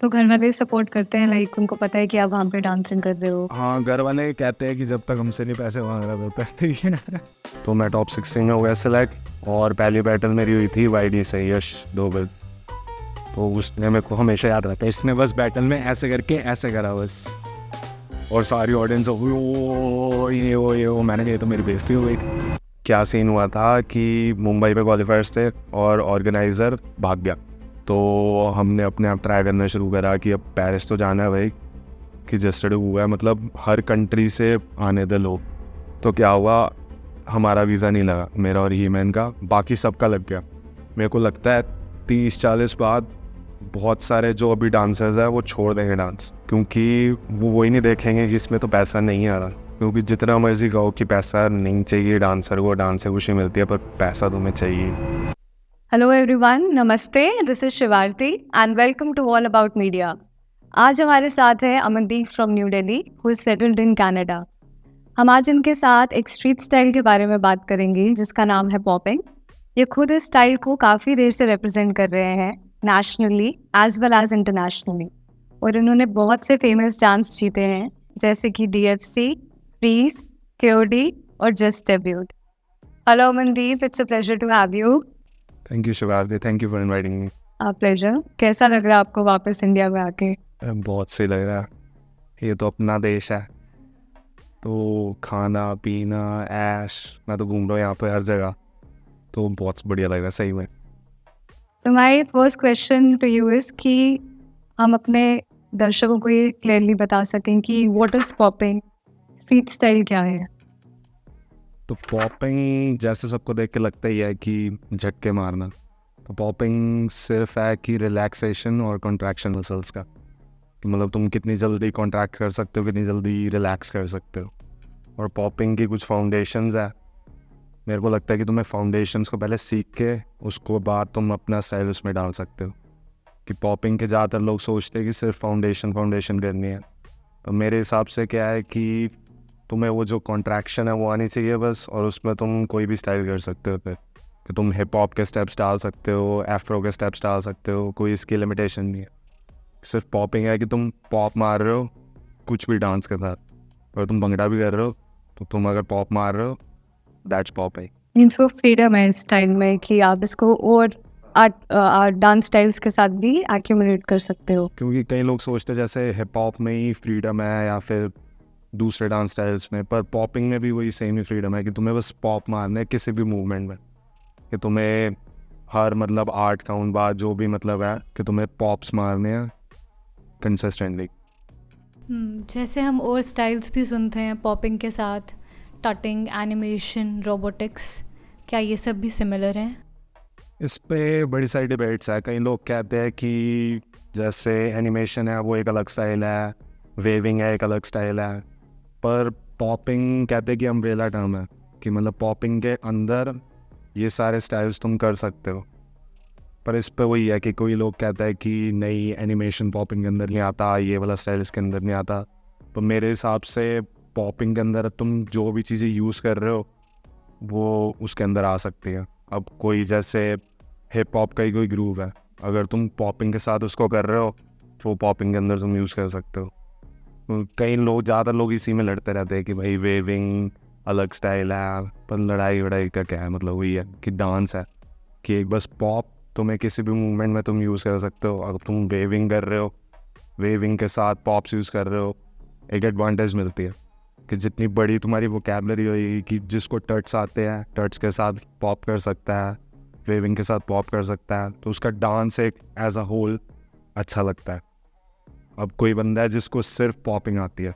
तो घर वाले सपोर्ट करते हैं, लाइक उनको पता है कि आप वहाँ पे डांसिंग कर रहे हो? हाँ, घर वाले कहते हैं कि जब तक हमसे नहीं पैसे मांग रहा था ठीक है। तो मैं टॉप 16 में हो गया सिलेक्ट और पहली बैटल मेरी हुई थी वाईडी से यश डोबल। तो उसने मेरे को हमेशा याद रहता है, इसने बस बैटल में ऐसे करके ऐसे करा बस, और सारी ऑडियंस वो ये मैंने कहा तो मेरी बेइज्जती हो गई। क्या सीन हुआ था कि मुंबई में क्वालिफायर्स थे और ऑर्गेनाइज़र भाग गया, तो हमने अपने आप ट्राई करना शुरू करा कि अब पेरिस तो जाना है भाई, कि जस्टर्डे हुआ है, मतलब हर कंट्री से आने दे लोग। तो क्या हुआ, हमारा वीज़ा नहीं लगा, मेरा और हीमैन का, बाकी सबका लग गया। मेरे को लगता है 30-40 बाद बहुत सारे जो अभी डांसर्स हैं वो छोड़ देंगे डांस, क्योंकि वो वही नहीं देखेंगे कि इसमें तो पैसा नहीं आ रहा। क्योंकि जितना मर्जी कहो कि पैसा नहीं चाहिए डांसर को, डांस से खुशी मिलती है, पर पैसा तुम्हें चाहिए। हेलो एवरीवन, नमस्ते, this is Shivarti and welcome to all about media. आज हमारे साथ है Amandeep from New Delhi who is settled in Canada. हम आज इनके साथ एक स्ट्रीट स्टाइल के बारे में बात करेंगे जिसका नाम है पॉपिंग। ये खुद इस स्टाइल को काफ़ी देर से रिप्रेजेंट कर रहे हैं nationally as well as internationally, और इन्होंने बहुत से फेमस डांस जीते हैं जैसे कि DFC, फ्रीज, KOD और just debut. Hello Amandeep, it's a pleasure to have you. Thank you Shivarti, thank you for inviting me. Pleasure. कैसा लग रहा है आपको वापस इंडिया में आके? बहुत सही लग रहा है, ये तो अपना देश है, तो खाना पीना ऐश, मैं तो घूम रहा हूँ यहाँ पे हर जगह, तो बहुत बढ़िया लग रहा है सही में। तो my first question to you is कि हम अपने दर्शकों को ये क्लियरली बता सकें कि what is popping, street style क्या है? तो पॉपिंग जैसे सबको देख के लगता ही है कि झटके मारना, तो पॉपिंग सिर्फ है कि रिलैक्सेशन और कॉन्ट्रैक्शन मसल्स का, कि मतलब तुम कितनी जल्दी कॉन्ट्रैक्ट कर सकते हो, कितनी जल्दी रिलैक्स कर सकते हो। और पॉपिंग की कुछ फाउंडेशंस है, मेरे को लगता है कि तुम्हें फाउंडेशंस को पहले सीख के उसको बाद तुम अपना स्टाइल उसमें डाल सकते हो। कि पॉपिंग के ज़्यादातर लोग सोचते हैं कि सिर्फ फाउंडेशन करनी है, तो मेरे हिसाब से क्या है कि तुम्हें वो जो कॉन्ट्रैक्शन है वो आनी चाहिए बस, और उसमें तुम कोई भी स्टाइल कर सकते हो। फिर कि तुम हिप हॉप के स्टेप्स डाल सकते हो, एफ्रो के स्टेप्स डाल सकते हो, कोई इसकी लिमिटेशन नहीं है। सिर्फ पॉपिंग है कि तुम पॉप मार रहे हो कुछ भी डांस के साथ, अगर तुम भंगड़ा भी कर रहे हो तो तुम अगर पॉप मार रहे हो दैट्स पॉपिंग। मीन्स वो फ्रीडम है इस स्टाइल में कि आप इसको और आर्ट डांस स्टाइल्स के साथ भी एक्यूमुलेट कर सकते हो। क्योंकि कई लोग सोचते हैं जैसे हिप हॉप में ही फ्रीडम है या फिर दूसरे डांस स्टाइल्स में, पर पॉपिंग में भी वही सेम ही फ्रीडम है कि तुम्हें बस पॉप मारना है किसी भी मूवमेंट में, कि तुम्हें हर मतलब 8 काउंट बाद जो भी मतलब है कि तुम्हें पॉप्स मारने हैं कंसिस्टेंटली। जैसे हम और स्टाइल्स भी सुनते हैं पॉपिंग के साथ, टटिंग, एनिमेशन, रोबोटिक्स, क्या ये सब भी सिमिलर हैं? इस पे बड़ी सारी डिबेट्स है। कई लोग कहते हैं कि जैसे एनिमेशन है वो एक अलग स्टाइल है, वेविंग है एक अलग स्टाइल है, पर पॉपिंग कहते हैं कि अम्ब्रेला टर्म है, कि मतलब पॉपिंग के अंदर ये सारे स्टाइल्स तुम कर सकते हो। पर इस पे वही है कि कोई लोग कहता है कि नहीं, एनिमेशन पॉपिंग के अंदर नहीं आता, ये वाला स्टाइल इसके अंदर नहीं आता। तो मेरे हिसाब से पॉपिंग के अंदर तुम जो भी चीज़ें यूज़ कर रहे हो वो उसके अंदर आ सकती है। अब कोई जैसे हिप हॉप का ही कोई ग्रूव है, अगर तुम पॉपिंग के साथ उसको कर रहे हो तो वो पॉपिंग के अंदर तुम यूज़ कर सकते हो। तो कई लोग, ज़्यादातर लोग इसी में लड़ते रहते हैं कि भाई वेविंग अलग स्टाइल है, पर लड़ाई वड़ाई का क्या है, मतलब वही है कि डांस है कि एक बस पॉप तुम्हें किसी भी मूवमेंट में तुम यूज़ कर सकते हो। अगर तुम वेविंग कर रहे हो, वेविंग के साथ पॉप्स यूज़ कर रहे हो, एक एडवांटेज मिलती है कि जितनी बड़ी तुम्हारी वोकैबुलरी होगी, कि जिसको टच आते हैं टच के साथ पॉप कर सकता है, वेविंग के साथ पॉप कर सकता है, तो उसका डांस एक एज अ होल अच्छा लगता है। अब कोई बंदा है जिसको सिर्फ पॉपिंग आती है,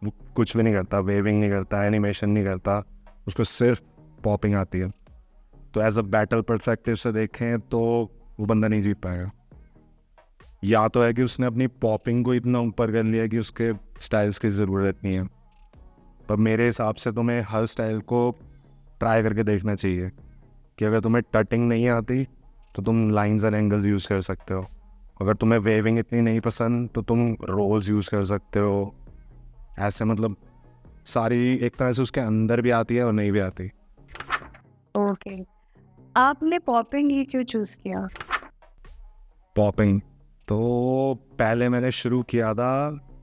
वो कुछ भी नहीं करता, वेविंग नहीं करता, एनिमेशन नहीं करता, उसको सिर्फ पॉपिंग आती है, तो एज अ बैटल परस्पेक्टिव से देखें तो वो बंदा नहीं जीत पाएगा। या तो है कि उसने अपनी पॉपिंग को इतना ऊपर कर लिया कि उसके स्टाइल्स की ज़रूरत नहीं है। पर मेरे हिसाब से तुम्हें हर स्टाइल को ट्राई करके देखना चाहिए, कि अगर तुम्हें टटिंग नहीं आती तो तुम लाइंस एंड एंगल्स यूज़ कर सकते हो, अगर तुम्हें वेविंग इतनी नहीं पसंद तो तुम रोल्स यूज़ कर सकते हो। ऐसे मतलब सारी एक तरह से उसके अंदर भी आती है और नहीं भी आती। ओके, आपने पॉपिंग ही क्यों चूज किया? पॉपिंग तो पहले मैंने शुरू किया था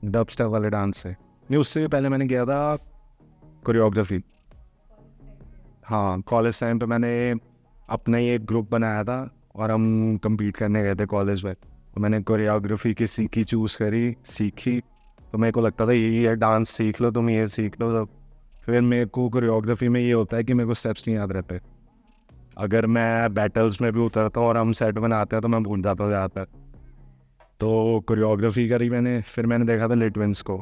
डब स्टेप वाले डांस से, नहीं उससे भी पहले मैंने किया था कोरियोग्राफी। हाँ, कॉलेज टाइम पे मैंने अपना ही एक ग्रुप बनाया था और हम compete करने गए थे कॉलेज में। तो मैंने कोरियोग्राफी की सीखी, चूज़ करी, सीखी। तो मेरे को लगता था यही है, डांस सीख लो तुम, ये सीख लो। तो फिर मेरे को कोरियोग्राफी में ये होता है कि मेरे को स्टेप्स नहीं याद रहते। अगर मैं बैटल्स में भी उतरता हूँ और हम सेट बनाते हैं तो मैं भूल जाता हूँ ज़्यादातर। तो कोरियोग्राफी करी मैंने, फिर मैंने देखा था लिटविंस को।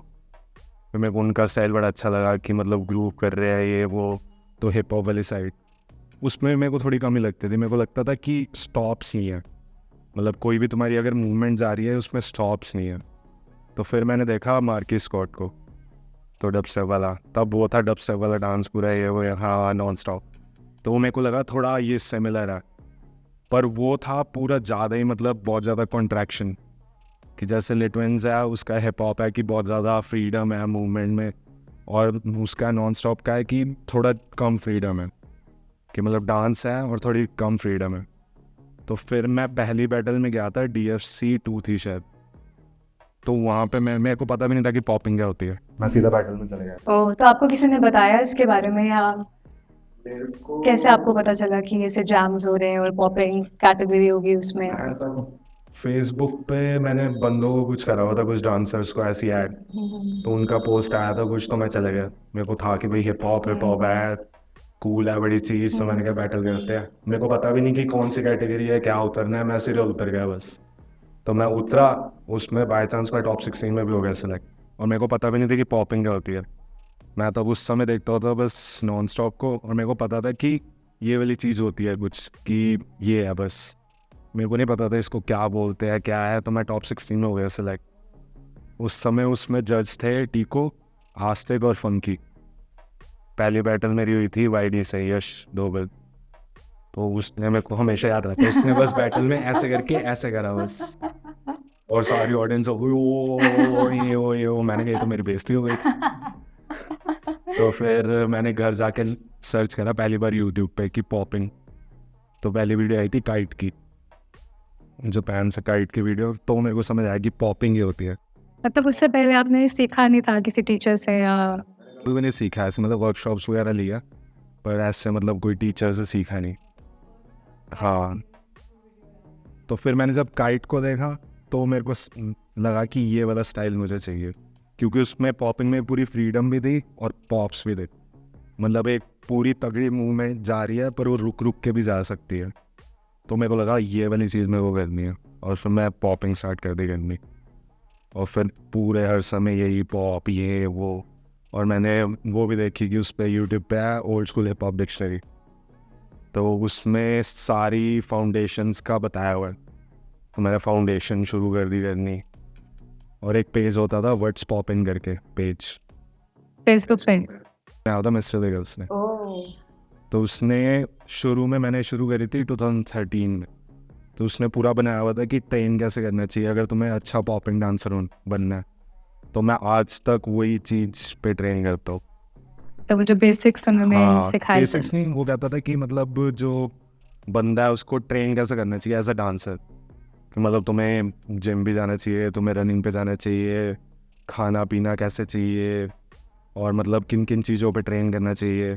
फिर मेरे को उनका स्टाइल बड़ा अच्छा लगा कि मतलब ग्रूव कर रहे हैं ये वो, तो हिप हॉप वाली साइड उसमें मेरे को थोड़ी कमी लगती थी। मेरे को लगता था कि स्टॉप्स नहीं है, मतलब कोई भी तुम्हारी अगर मूवमेंट जा रही है उसमें स्टॉप्स नहीं है। तो फिर मैंने देखा मार्किस स्कॉट को, तो डब स्टेप वाला, तब वो था डब स्टेप वाला डांस पूरा ये वो, हाँ नॉन स्टॉप। तो मेरे को लगा थोड़ा ये सिमिलर है, पर वो था पूरा ज़्यादा ही, मतलब बहुत ज़्यादा कॉन्ट्रैक्शन। कि जैसे लिटविंस है उसका हिप हॉप है कि बहुत ज़्यादा फ्रीडम है मूवमेंट में, और उसका नॉन स्टॉप का है कि थोड़ा कम फ्रीडम है, कि मतलब डांस है और थोड़ी कम फ्रीडम है। तो फिर मैं पहली बैटल में गया था, DFC 2 थी शायद, तो वहाँ पे मेरे को पता भी नहीं था कि पॉपिंग क्या होती है, मैं सीधा बैटल में चले गया। ओह, तो आपको किसी ने बताया इसके बारे में, या कैसे आपको पता चला कि ऐसे जैम्स हो रहे हैं और पॉपिंग कैटेगरी होगी उसमें? मैं तब फेसबुक पे मैंने बंदों को कुछ करा हुआ था, कुछ डांसर्स को ऐसी ऐड, तो उनका पोस्ट आया था कुछ, तो मैं चले गया। मेरे को था कि भाई हिप हॉप है, कूल है बड़ी चीज़, तो मैंने कहा बैटल करते हैं। मेरे को पता भी नहीं कि कौन सी कैटेगरी है, क्या उतरना है, मैं सीधे उतर गया बस। तो मैं उतरा, उसमें बाय चांस मैं टॉप 16 में भी हो गया सेलेक्ट, और मेरे को पता भी नहीं था कि पॉपिंग क्या होती है। मैं तब उस समय देखता होता बस नॉन स्टॉप को, और मेरे को पता था कि ये वाली चीज़ होती है कुछ, कि ये है बस। मेरे को नहीं पता था इसको क्या बोलते हैं क्या है, तो मैं टॉप 16 में हो गया सेलेक्ट। उस समय उसमें जज थे टीको, आस्तिक और फंकी। पहली बैटल मेरी हुई थी YD से, यश डोबल। तो उसने मेरे को हमेशा याद रखा, उसने बस बैटल में ऐसे करके ऐसे करा बस, और सारी ऑडियंस हो गई ओ, मैंने कहा ये तो मेरी बेइज्जती हो गई। तो फिर मैंने घर जाके सर्च करा पहली बार यूट्यूब पे कि पॉपिंग, तो पहली वीडियो आई थी काइट की, जापान से काइट की वीडियो। तो मेरे को समझ आया कि पॉपिंग ही होती है। मतलब उससे पहले आपने सीखा नहीं था किसी टीचर से, या? कोई भी नहीं सीखा ऐसे, मतलब वर्कशॉप्स वगैरह लिया, पर ऐसे मतलब कोई टीचर से सीखा नहीं। हाँ, तो फिर मैंने जब काइट को देखा तो मेरे को लगा कि ये वाला स्टाइल मुझे चाहिए, क्योंकि उसमें पॉपिंग में पूरी फ्रीडम भी थी और पॉप्स भी थे। मतलब एक पूरी तगड़ी मूवमेंट जा रही है पर वो रुक रुक के भी जा सकती है। तो मेरे को लगा ये वाली चीज़ मेरे को करनी है, और फिर मैं पॉपिंग स्टार्ट कर दी करनी, और फिर पूरे हर समय यही पॉप ये वो। और मैंने वो भी देखी कि उस पर यूट्यूब पे है old school hip hop dictionary, तो उसमें सारी फाउंडेशंस का बताया हुआ है। तो मैंने फाउंडेशन शुरू कर दी करनी, और एक पेज होता था वर्ड्स पॉपिंग करके पेज, फेसबुक पे? आया होता मिस्टर विगल्स ने। ओह, तो उसने शुरू में मैंने शुरू करी थी 2013 में। तो उसने पूरा बनाया हुआ था कि ट्रेन कैसे करना चाहिए अगर तुम्हें अच्छा पॉपिंग डांसर बनना है। तो मैं आज तक वही चीज़ पे ट्रेन करता हूँ। तो वो जो बेसिक्स उन्होंने हाँ, सिखाए थे। बेसिक्स नहीं, वो कहता था कि मतलब जो बंदा है उसको ट्रेन कैसे करना चाहिए एज अ डांसर, कि मतलब तुम्हें जिम भी जाना चाहिए, तुम्हें रनिंग पे जाना चाहिए, खाना पीना कैसे चाहिए, और मतलब किन किन चीज़ों पे ट्रेन करना चाहिए।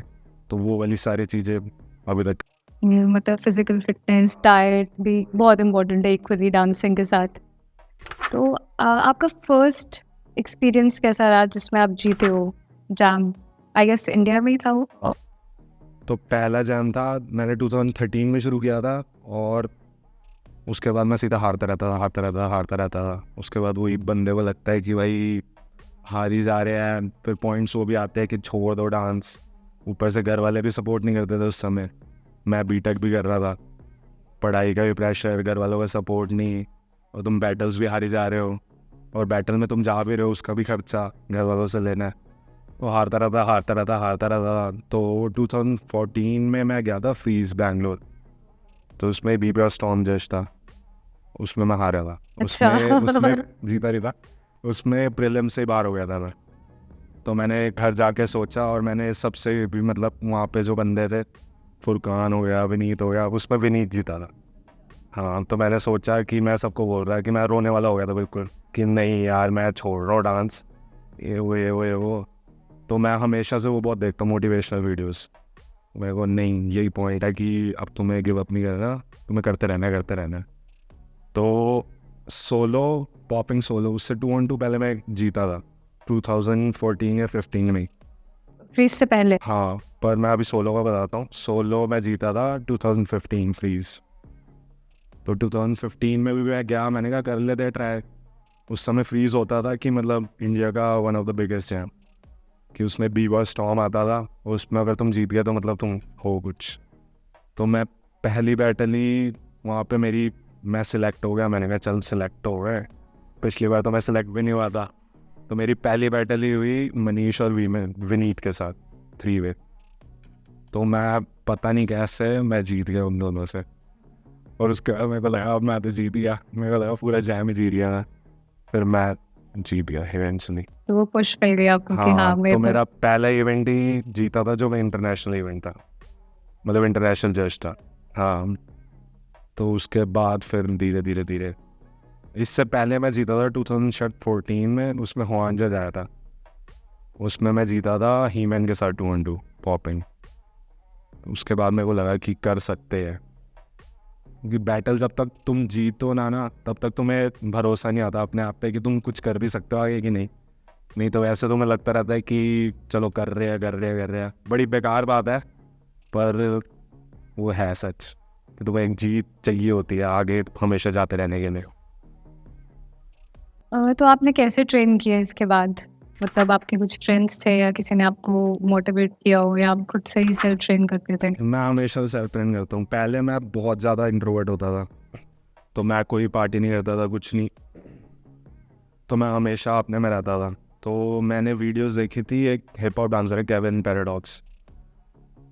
तो वो वाली सारी चीज़ें अभी तक। मतलब फिजिकल फिटनेस, डाइट भी बहुत इम्पोर्टेंट है इक्वली डांसिंग के साथ। तो आपका फर्स्ट एक्सपीरियंस कैसा रहा जिसमें आप जीते हो जैम? आई गेस इंडिया में ही था वो। तो पहला जैम था, मैंने 2013 में शुरू किया था, और उसके बाद मैं सीधा हारता रहता। उसके बाद वही बंदे को लगता है कि भाई हार ही जा रहे हैं, फिर पॉइंट्स वो भी आते हैं कि छोड़ दो डांस। ऊपर से घर वाले भी सपोर्ट नहीं करते थे उस समय, मैं बीटेक भी कर रहा था, पढ़ाई का भी प्रेशर, घर वालों का सपोर्ट नहीं, और तुम बैटल्स भी हारी जा रहे हो, और बैटल में तुम जा भी रहे हो उसका भी खर्चा घर वालों से लेना है। तो हारता रहता। तो 2014 में मैं गया था फ्रीज बैंगलोर, तो उसमें BPR स्टॉर्म जज था, उसमें मैं हारा था। उसमें जीता नहीं था, उसमें प्रीलिम से बाहर हो गया था मैं। तो मैंने घर जाके सोचा, और मैंने सबसे भी मतलब वहाँ पे जो बंदे थे, फुरकान हो गया, विनीत हो गया, उसमें विनीत जीता था। हाँ, तो मैंने सोचा कि मैं सबको बोल रहा कि मैं रोने वाला हो गया था बिल्कुल कि नहीं यार मैं छोड़ रहा हूँ डांस, ये वो। तो मैं हमेशा से वो बहुत देखता हूँ मोटिवेशनल वीडियोस। मेरे को नहीं, यही पॉइंट है कि अब तुम्हें गिव अप नहीं करना, तुम्हें करते रहना। तो सोलो, पॉपिंग सोलो, उससे 2-on-2 पहले मैं जीता था 2014 या 15 में। फ्रीज से पहले? हाँ, पर मैं अभी सोलो का बताता हूँ। सोलो मैं जीता था 2015 फ्रीज। तो 2015 में भी मैं गया, मैंने कहा कर लेते ट्राई। उस समय फ्रीज होता था कि मतलब इंडिया का वन ऑफ द बिगेस्ट है, कि उसमें बीवर स्टॉर्म आता था, उसमें अगर तुम जीत गए तो मतलब तुम हो कुछ। तो मैं पहली बैटल ही वहाँ पे मैं सिलेक्ट हो गया। मैंने कहा चल सिलेक्ट हो गए, पिछली बार तो मैं सिलेक्ट भी नहीं हुआ था। तो मेरी पहली बैटल ही हुई मनीष और विनीत के साथ 3-वे। तो मैं पता नहीं कैसे मैं जीत गया उन दोनों से। और उसके बाद मेरे को लगा अब मैं तो जीत गया, मेरे को लगा पूरा जैम ही जीत गया मैं। फिर मैं जीत गया इवेंचुअली। तो वो पुश मिल गया आपको कि हाँ हाँ, मैं तो मेरा पहला इवेंट ही जीता था जो मैं इंटरनेशनल इवेंट था, मतलब इंटरनेशनल जज था। हाँ, तो उसके बाद फिर धीरे धीरे इससे पहले मैं जीता था 2014 में, उसमें हुआन जज आया था, उसमें मैं जीता था हीमैन के साथ 2-on-2 पॉपिंग। उसके बाद मेरे को लगा कि कर सकते हैं, क्योंकि बैटल जब तक तुम जीतो ना तब तक तुम्हें भरोसा नहीं आता अपने आप पे कि तुम कुछ कर भी सकते हो आगे कि नहीं तो वैसे तुम्हें लगता रहता है कि चलो कर रहे हैं। बड़ी बेकार बात है, पर वो है सच कि तुम्हें एक जीत चाहिए होती है आगे हमेशा जाते रहने के लिए। तो आपने कैसे ट्रेन किया इसके बाद? मतलब आपके कुछ फ्रेंड्स थे या किसी ने आपको मोटिवेट किया हो, या आप खुद से ही सेल्फ ट्रेन करते थे? मैं हमेशा सेल्फ ट्रेन करता हूँ। पहले मैं बहुत ज़्यादा इंट्रोवर्ट होता था, तो मैं कोई पार्टी नहीं करता था, कुछ नहीं, तो मैं हमेशा अपने में रहता था। तो मैंने वीडियोस देखी थी, एक हिप हॉप डांसर है केविन पैराडॉक्स,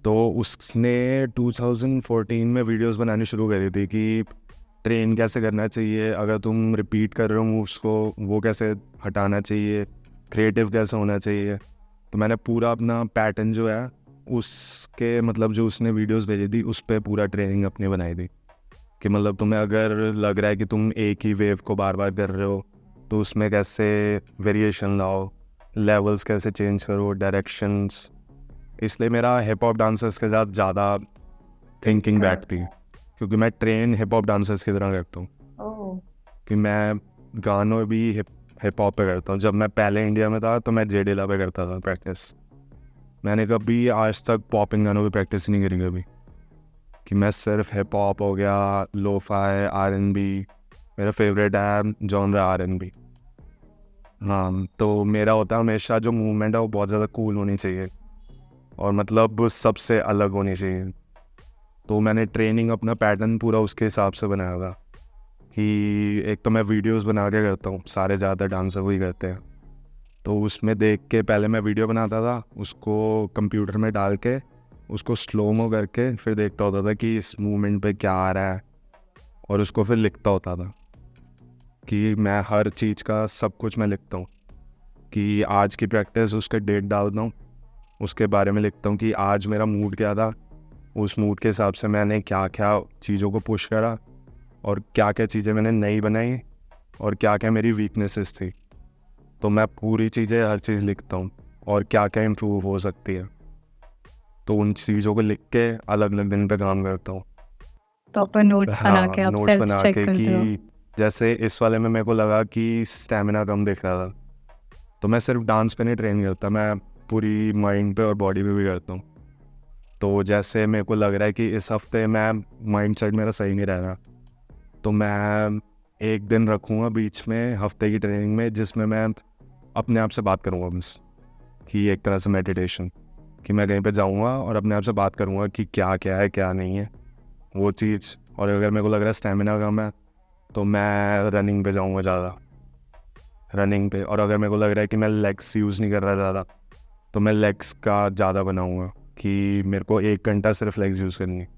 तो उसने 2014 में वीडियोस बनानी शुरू करी थी कि ट्रेन कैसे करना चाहिए, अगर तुम रिपीट कर रहे हो मूव्स को वो कैसे हटाना चाहिए, क्रिएटिव कैसे होना चाहिए। तो मैंने पूरा अपना पैटर्न जो है उसके मतलब जो उसने वीडियोस भेजी थी उस पर पूरा ट्रेनिंग अपनी बनाई थी, कि मतलब तुम्हें अगर लग रहा है कि तुम एक ही वेव को बार बार कर रहे हो तो उसमें कैसे वेरिएशन लाओ, लेवल्स कैसे चेंज करो, डायरेक्शंस। इसलिए मेरा हिप हॉप डांसर्स के साथ ज़्यादा थिंकिंग बैठती है, क्योंकि मैं ट्रेन हिप हॉप डांसर्स की तरह करता हूँ कि मैं गानों भी हिप हॉप पे करता हूँ। जब मैं पहले इंडिया में था तो मैं जेडेला पे करता था प्रैक्टिस। मैंने कभी आज तक पॉपिंग गानों की प्रैक्टिस नहीं करी कभी, कि मैं सिर्फ हिप हॉप हो गया, लोफाई, R&B, मेरा फेवरेट है जॉनरा R&B। हाँ, तो मेरा होता है हमेशा जो मूवमेंट है वो बहुत ज़्यादा कूल होनी चाहिए और मतलब सबसे अलग होनी चाहिए। तो मैंने ट्रेनिंग अपना पैटर्न पूरा उसके हिसाब से बनाया था कि एक तो मैं वीडियोस बना के करता हूँ, सारे ज़्यादा डांसर वही करते हैं, तो उसमें देख के पहले मैं वीडियो बनाता था, उसको कंप्यूटर में डाल के उसको स्लोमो करके फिर देखता होता था कि इस मूवमेंट पे क्या आ रहा है, और उसको फिर लिखता होता था कि मैं हर चीज़ का सब कुछ मैं लिखता हूँ कि आज की प्रैक्टिस उसके डेट डालता हूँ, उसके बारे में लिखता हूँ कि आज मेरा मूड क्या था, उस मूड के हिसाब से मैंने क्या क्या चीज़ों को पुश करा और क्या क्या चीज़ें मैंने नई बनाई और क्या क्या मेरी वीकनेसेस थी। तो मैं पूरी चीज़ें हर चीज़ लिखता हूँ और क्या क्या इम्प्रूव हो सकती है, तो उन चीज़ों को लिख के अलग अलग दिन पे काम करता हूँ। प्रॉपर नोट्स बना के आप नोट्स सेल्फ बना चेक के करते हो? कि जैसे इस वाले में मेरे को लगा कि स्टेमिना कम दिख रहा था, तो मैं सिर्फ डांस पे नहीं ट्रेन करता, मैं पूरी माइंड पे और बॉडी पे भी करता हूँ। तो जैसे मेरे को लग रहा है कि इस हफ्ते मैं माइंड सेट मेरा सही नहीं रह रहा, तो मैं एक दिन रखूँगा बीच में हफ्ते की ट्रेनिंग में जिसमें मैं अपने आप से बात करूँगा बस, कि एक तरह से मेडिटेशन, कि मैं कहीं पे जाऊँगा और अपने आप से बात करूँगा कि क्या क्या है क्या नहीं है वो चीज़। और अगर मेरे को लग रहा है स्टेमिना कम है तो मैं रनिंग पे जाऊँगा ज़्यादा, रनिंग पे। और अगर मेरे को लग रहा है कि मैं लेग्स यूज़ नहीं कर रहा ज़्यादा तो मैं लेग्स का ज़्यादा बनाऊँगा कि मेरे को 1 घंटा सिर्फ लेग्स यूज़ करनी है।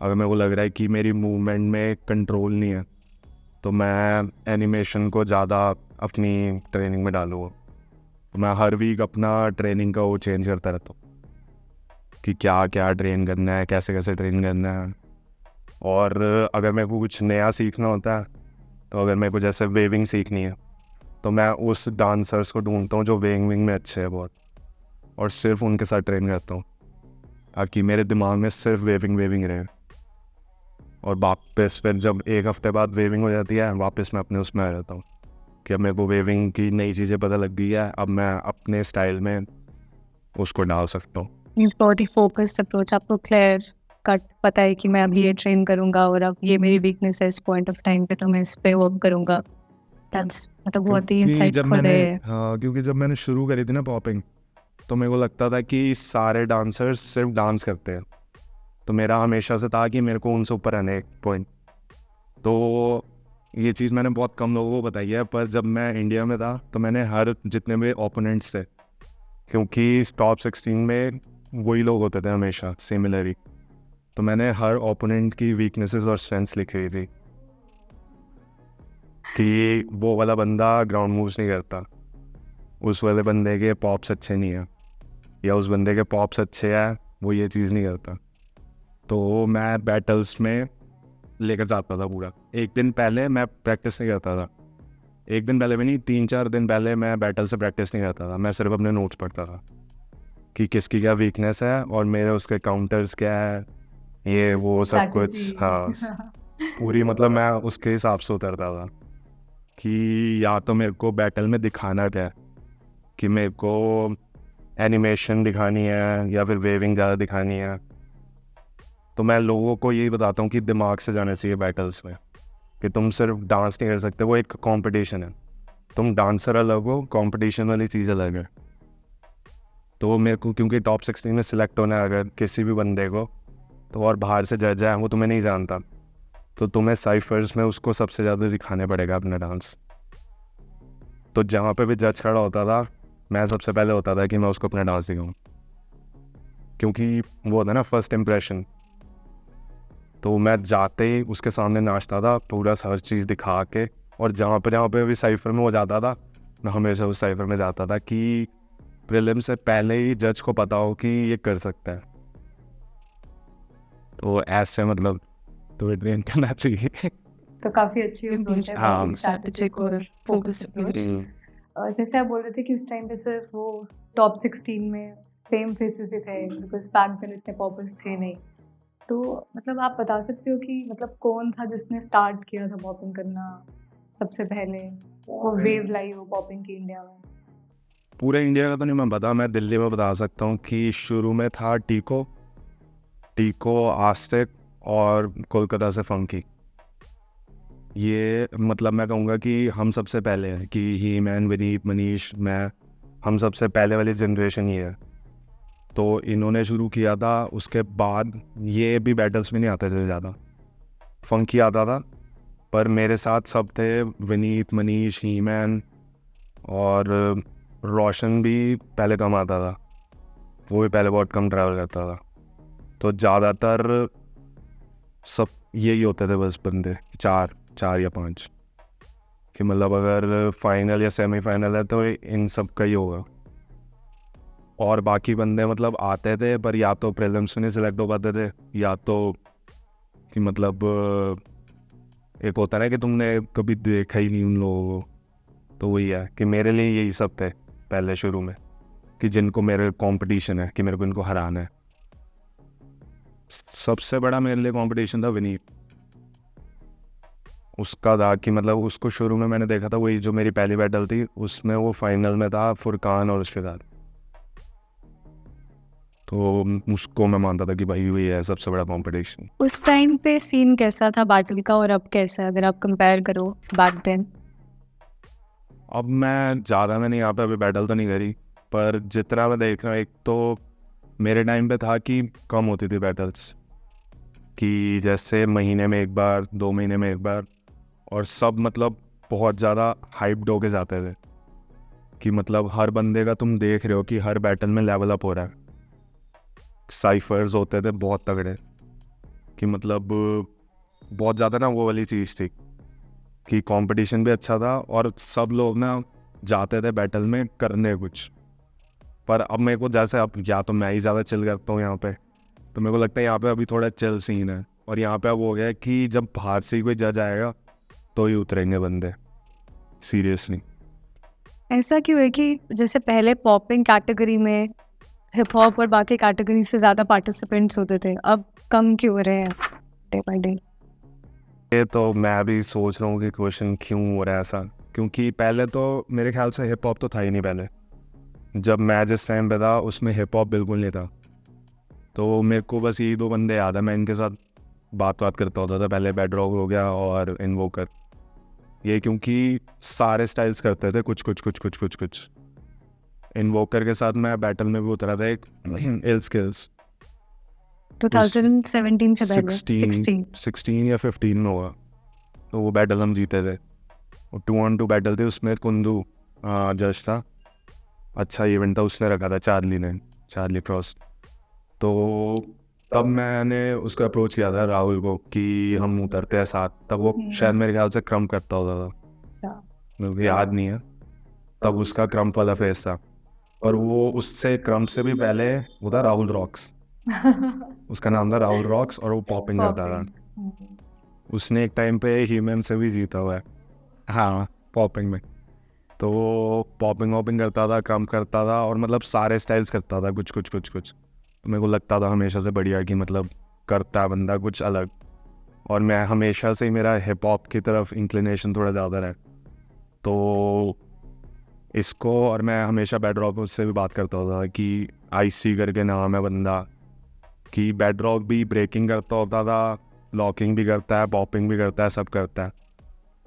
अगर मेरे को लग रहा है कि मेरी मूवमेंट में कंट्रोल नहीं है तो मैं एनिमेशन को ज़्यादा अपनी ट्रेनिंग में डालूँगा। तो मैं हर वीक अपना ट्रेनिंग का वो चेंज करता रहता हूँ कि क्या क्या ट्रेन करना है, कैसे कैसे ट्रेन करना है। और अगर मेरे को कुछ नया सीखना होता है, तो अगर मेरे को जैसे वेविंग सीखनी है, तो मैं उस डांसर्स को ढूंढता हूँ जो वेविंग में अच्छे हैं बहुत, और सिर्फ उनके साथ ट्रेन करता हूँ ताकि मेरे दिमाग में सिर्फ वेविंग रहे। और वापस फिर जब एक हफ्ते बाद वेविंग हो जाती है, वापस मैं अपने उसमें आ जाता हूँ कि अब मेरे को वेविंग की नई चीज़ें पता लग गई है, अब मैं अपने स्टाइल में उसको डाल सकता हूँ। मीन्स बहुत ही फोकस्ड अप्रोच, आपको क्लियर कट पता है कि मैं अब ये ट्रेन करूंगा और अब ये मेरी वीकनेस है इस पॉइंट ऑफ टाइम पे, तो मैं इस पे वर्क करूंगा। दैट्स मतलब बहुत ही इंसाइटफुल है। क्योंकि जब मैंने शुरू करी थी ना पॉपिंग, तो मेरे को लगता था कि सारे डांसर्स सिर्फ डांस करते हैं, तो मेरा हमेशा से था कि मेरे को उनसे ऊपर रहना है एक पॉइंट। तो ये चीज़ मैंने बहुत कम लोगों को बताई है, पर जब मैं इंडिया में था तो मैंने हर जितने भी ओपोनेंट्स थे, क्योंकि टॉप 16 में वही लोग होते थे हमेशा सिमिलर, तो मैंने हर ओपोनेंट की वीकनेसेस और स्ट्रेंथ्स लिखी थी कि वो वाला बंदा ग्राउंड मूव्स नहीं करता, उस वाले बंदे के पॉप्स अच्छे नहीं हैं, या उस बंदे के पॉप्स अच्छे हैं वो ये चीज़ नहीं करता। तो मैं बैटल्स में लेकर जाता था पूरा। एक दिन पहले मैं प्रैक्टिस नहीं करता था, एक दिन पहले भी नहीं, 3-4 दिन पहले मैं बैटल से प्रैक्टिस नहीं करता था। मैं सिर्फ अपने नोट्स पढ़ता था कि किसकी क्या वीकनेस है और मेरे उसके काउंटर्स क्या है, ये वो सब कुछ। हाँ, पूरी मतलब मैं उसके हिसाब से उतरता था कि या तो मेरे को बैटल में दिखाना क्या है, कि मेरे को एनिमेशन दिखानी है या फिर वेविंग ज़्यादा दिखानी है। तो मैं लोगों को यही बताता हूँ कि दिमाग से जाना चाहिए बैटल्स में, कि तुम सिर्फ डांस नहीं कर सकते, वो एक कंपटीशन है, तुम डांसर अलग हो, कंपटीशन वाली चीज़ अलग है। तो मेरे को क्योंकि टॉप 16 में सिलेक्ट होना है अगर किसी भी बंदे को, तो और बाहर से जज है वो तुम्हें नहीं जानता, तो तुम्हें साइफर्स में उसको सबसे ज़्यादा दिखाने पड़ेगा अपना डांस। तो जहाँ पे भी जज खड़ा होता था, मैं सबसे पहले होता था कि मैं उसको अपना डांस दिखाऊँ, क्योंकि वो होता है ना फर्स्ट इम्प्रेशन। तो मैं जाते ही उसके सामने नाचता था पूरा हर चीज़ दिखा के, और जहाँ पे भी साइफर में हो जाता था, मैं हमेशा उस साइफर में जाता था कि प्रीलिम से पहले ही जज को पता हो कि ये कर सकता है। तो ऐसे मतलब तो ट्रेन करना चाहिए। तो काफ़ी अच्छी अप्रोच है, हाँ। काफ़ी स्ट्रैटेजिक और फोकस्ड अप्रोच। जैसे आप बोल रहे थे कि उस टाइम पे सिर्फ वो टॉप 16 में सेम फेसेस ही थे, बिकॉज बैक देन इतने पॉपर्स थे नहीं। तो मतलब आप बता सकते हो कि मतलब कौन था जिसने स्टार्ट किया था पॉपिंग करना सबसे पहले, वो वेव लाई हो पॉपिंग की इंडिया में? पूरे इंडिया का तो नहीं मैं बता, मैं दिल्ली में बता सकता हूँ कि शुरू में था टीको, आस्तिक और कोलकाता से फंकी। ये मतलब मैं कहूँगा कि हम सबसे पहले हैं, कि ही मैन, विनीत, मनीष, मैं, हम सबसे पहले वाली जनरेशन ही है। तो इन्होंने शुरू किया था, उसके बाद ये भी बैटल्स में नहीं आते थे ज़्यादा, फंकी आता था, पर मेरे साथ सब थे, विनीत, मनीष, ही मैन, और रोशन भी पहले कम आता था, वो भी पहले बहुत कम ट्रैवल करता था। तो ज़्यादातर सब यही होते थे बस बंदे, चार या 5, कि मतलब अगर फाइनल या सेमीफाइनल है तो इन सब का ही होगा। और बाकी बंदे मतलब आते थे, पर या तो प्रीलिम्स में नहीं सिलेक्ट हो पाते थे, या तो कि मतलब एक होता है ना कि तुमने कभी देखा ही नहीं उन लोगों को। तो वही है कि मेरे लिए यही सब थे पहले शुरू में, कि जिनको मेरे कंपटीशन है, कि मेरे को इनको हराना है। सबसे बड़ा मेरे लिए कंपटीशन था विनीत, उसका था कि मतलब उसको शुरू में मैंने देखा था, वही जो मेरी पहली बैटल थी उसमें वो फाइनल में था फुरकान और उसके साथ, तो उसको मैं मानता था कि भाई वही है सबसे बड़ा कंपटीशन। उस टाइम पे सीन कैसा था बैटल का और अब कैसा है, अगर आप कंपेयर करो बैक देन? अब मैंने यहाँ पे अभी बैटल तो नहीं करी, पर जितना मैं देख रहा हूँ, एक तो मेरे टाइम पे था कि कम होती थी बैटल्स, कि जैसे महीने में एक बार, 2 महीने में एक बार, और सब मतलब बहुत ज़्यादा हाइप्ड होके जाते थे, कि मतलब हर बंदे का तुम देख रहे हो कि हर बैटल में लेवल अप हो रहा है। साइफर्स होते थे बहुत तगड़े, कि मतलब बहुत ज़्यादा ना वो वाली चीज़ थी कि कंपटीशन भी अच्छा था, और सब लोग ना जाते थे बैटल में करने कुछ। पर अब मेरे को जैसे अब या तो मैं ही ज़्यादा चिल करता हूँ यहाँ पे, तो मेरे को लगता है यहाँ पे अभी थोड़ा चिल सीन है, और यहाँ पे अब हो गया है कि जब बाहर से ही कोई जज आएगा तो ही उतरेंगे बंदे, सीरियसली। ऐसा क्यों है कि जैसे पहले पॉपिंग कैटेगरी में हिप हॉप और बाकी कैटेगरी से ज़्यादा पार्टिसिपेंट्स होते थे, अब कम क्यों हो रहे हैं डे बाय डे? ये तो मैं भी सोच रहा हूँ कि क्वेश्चन क्यों हो रहा है ऐसा, क्योंकि पहले तो मेरे ख्याल से हिप हॉप तो था ही नहीं पहले। जब मैं जिस टाइम पे था उसमें हिप हॉप बिल्कुल नहीं था। तो मेरे को बस यही दो बंदे याद है, मैं इनके साथ बात करता होता था पहले, बेडरॉक हो गया और इन्वोकर। ये क्योंकि सारे स्टाइल्स करते थे कुछ कुछ कुछ कुछ कुछ कुछ। इन्वोकर के साथ मैं बैटल में भी उतरा था एक, इल स्किल्स 2017 से पहले 16 या 15 में हुआ, तो वो बैटल हम जीते थे। वो 2-on-2 बैटल थे, उसमें कुंदू जज था। अच्छा इवेंट था, उसने रखा था चार्ली फ्रॉस्ट। तो तब मैंने उसको अप्रोच किया था राहुल को कि हम उतरते हैं साथ। तब वो शायद मेरे ख्याल से क्रम करता होता था, मेरे को याद नहीं है। तब उसका क्रम वाला फेस था, और वो उससे क्रम से भी पहले वो था राहुल रॉक्स। उसका नाम था राहुल रॉक्स, और वो पॉपिंग करता था। उसने एक टाइम पे ह्यूमन से भी जीता हुआ है, हाँ, पॉपिंग में। तो वो पॉपिंग वॉपिंग करता था, क्रम करता था, और मतलब सारे स्टाइल्स करता था कुछ कुछ कुछ कुछ। तो मेरे को लगता था हमेशा से बढ़िया कि मतलब करता है बंदा कुछ अलग। और मैं हमेशा से ही, मेरा हिप हॉप की तरफ इंक्लिनेशन थोड़ा ज़्यादा रहा। तो इसको, और मैं हमेशा बेडरॉक से भी बात करता होता कि आईसी करके नाम है बंदा, कि बेडरॉक भी ब्रेकिंग करता होता था, लॉकिंग भी करता है, पॉपिंग भी करता है, सब करता है।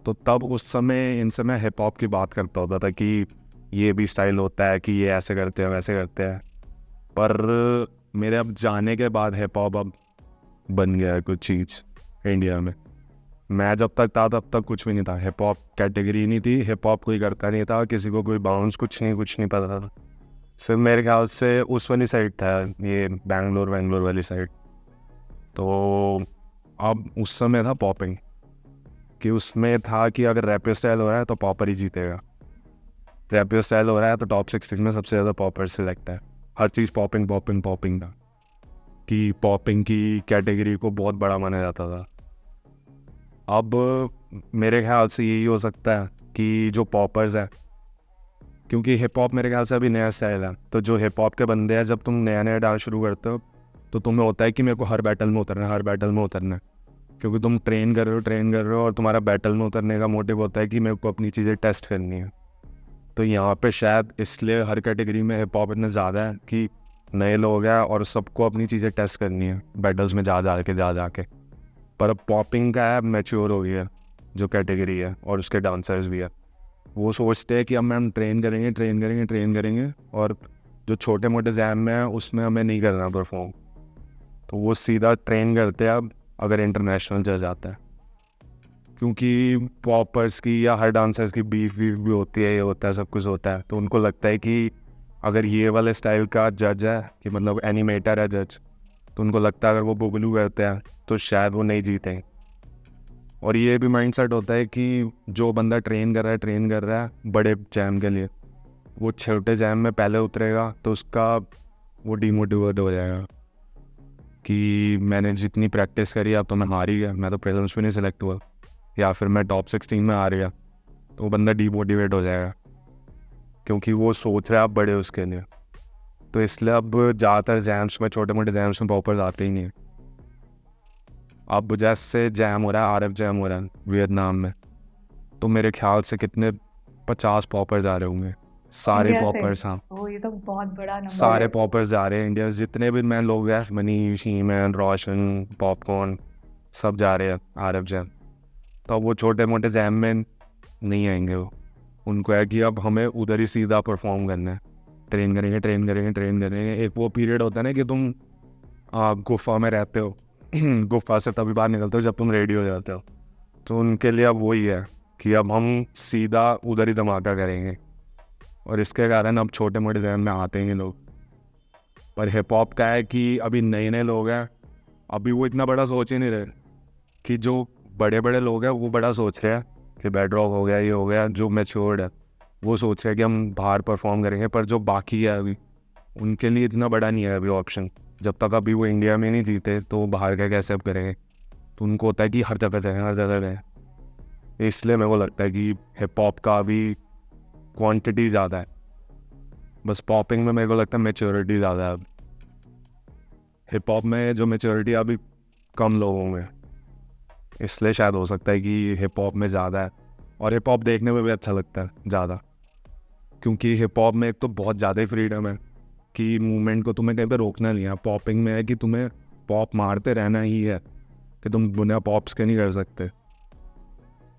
तो तब उस समय इनसे मैं हिप हॉप की बात करता होता था कि ये भी स्टाइल होता है, कि ये ऐसे करते हैं वैसे करते हैं। पर मेरे अब जाने के बाद हिप हॉप अब बन गया है कुछ चीज़ इंडिया में। मैं जब तक था तब तक कुछ भी नहीं था, हिप हॉप कैटेगरी नहीं थी, हिप हॉप कोई करता नहीं था, किसी को कोई बाउंस कुछ नहीं पता था। सिर्फ मेरे ख्याल से उस वाली साइड था, ये बैंगलोर वाली साइड। तो अब उस समय था पॉपिंग, कि उसमें था कि अगर रैपियो स्टाइल हो रहा है तो पॉपर ही जीतेगा, रैपियो स्टाइल हो रहा है तो टॉप 16 में सबसे ज़्यादा पॉपर सिलेक्ट है। हर चीज़ पॉपिंग पॉपिंग पॉपिंग था, कि पॉपिंग की कैटेगरी को बहुत बड़ा माना जाता था। अब मेरे ख्याल से यही हो सकता है कि जो पॉपर्स हैं, क्योंकि हिप हॉप मेरे ख्याल से अभी नया स्टाइल है, तो जो हिप हॉप के बंदे हैं, जब तुम नया नया डांस शुरू करते हो तो तुम्हें होता है कि मेरे को हर बैटल में उतरना है, क्योंकि तुम ट्रेन कर रहे हो और तुम्हारा बैटल में उतरने का मोटिव होता है कि मेरे को अपनी चीज़ें टेस्ट करनी है। तो यहाँ पे शायद इसलिए हर कैटेगरी में हिप हॉप इतना ज़्यादा है कि नए लोग हैं और सबको अपनी चीज़ें टेस्ट करनी है बैटल्स में जा के। पर अब पॉपिंग का है, मैच्योर हो गया जो कैटेगरी है, और उसके डांसर्स भी है। वो सोचते हैं कि अब हम ट्रेन करेंगे, और जो छोटे मोटे जैम में है उसमें हमें नहीं करना परफॉर्म, तो वो सीधा ट्रेन करते हैं अब अगर इंटरनेशनल जज आता है। क्योंकि पॉपर्स की या हर डांसर्स की बीफ भी होती है, ये होता है, सब कुछ होता है। तो उनको लगता है कि अगर ये वाले स्टाइल का जज है, कि मतलब एनिमेटर है जज, तो उनको लगता है अगर वो बुगलू करते हैं तो शायद वो नहीं जीतेंगे। और ये भी माइंडसेट होता है कि जो बंदा ट्रेन कर रहा है बड़े जैम के लिए, वो छोटे जैम में पहले उतरेगा तो उसका वो डिमोटिवेट हो जाएगा कि मैंने जितनी प्रैक्टिस करी अब तो मैं हार ही गया, मैं तो प्रीलिम्स में नहीं सिलेक्ट हुआ, या फिर मैं टॉप 16 में आ गया, तो वो बंदा डिमोटिवेट हो जाएगा, क्योंकि वो सोच रहा है आप बड़े उसके लिए। तो इसलिए अब ज़्यादातर जैम्स में, छोटे मोटे जैम्स में पॉपर्स आते ही नहीं है। अब जैसे जैम हो रहा है, RF जैम हो रहा है वियतनाम में, तो मेरे ख्याल से कितने 50 पॉपर्स आ रहे होंगे, सारे इंडिया से? पॉपर्स। हाँ, ओ, ये तो बहुत बड़ा नंबर सारे है। पॉपर्स जा रहे हैं इंडिया, जितने भी मैं लोग हैं, मनीष, हीमैन, रोशन, पॉपकॉर्न, सब जा रहे हैं RF जैम। तो अब वो छोटे मोटे जैम में नहीं आएंगे, वो उनको है कि अब हमें उधर ही सीधा परफॉर्म करना है, ट्रेन करेंगे। एक वो पीरियड होता है ना कि तुम गुफा में रहते हो गुफा से तभी बाहर निकलते हो जब तुम रेडी हो जाते हो। तो उनके लिए अब वही है कि अब हम सीधा उधर ही धमाका करेंगे, और इसके कारण अब छोटे मोटे जैम में आते हैं लोग। पर हिप हॉप का है कि अभी नए लोग हैं, अभी वो इतना बड़ा सोच ही नहीं रहे, कि जो बड़े लोग हैं वो बड़ा सोच रहे हैं कि बेडरॉक हो गया, ये हो गया, जो मैच्योर्ड है वो सोच रहे हैं कि हम बाहर परफॉर्म करेंगे। पर जो बाकी है अभी, उनके लिए इतना बड़ा नहीं है अभी ऑप्शन। जब तक अभी वो इंडिया में नहीं जीते तो बाहर का कैसे अब करेंगे। तो उनको होता है कि हर जगह जाए, हर जगह जाए। इसलिए मेरे को लगता है कि हिप हॉप का अभी क्वांटिटी ज़्यादा है, बस पॉपिंग में मेरे को लगता है मेच्योरिटी ज़्यादा है। अब हिप हॉप में जो मेच्योरिटी अभी कम लोगों में, इसलिए शायद हो सकता है कि हिप हॉप में ज़्यादा है। और हिप हॉप देखने में भी अच्छा लगता है ज़्यादा, क्योंकि हिप हॉप में एक तो बहुत ज़्यादा ही फ्रीडम है कि मूवमेंट को तुम्हें कहीं पे रोकना नहीं है। पॉपिंग में है कि तुम्हें पॉप मारते रहना ही है, कि तुम बिना पॉप्स के नहीं कर सकते।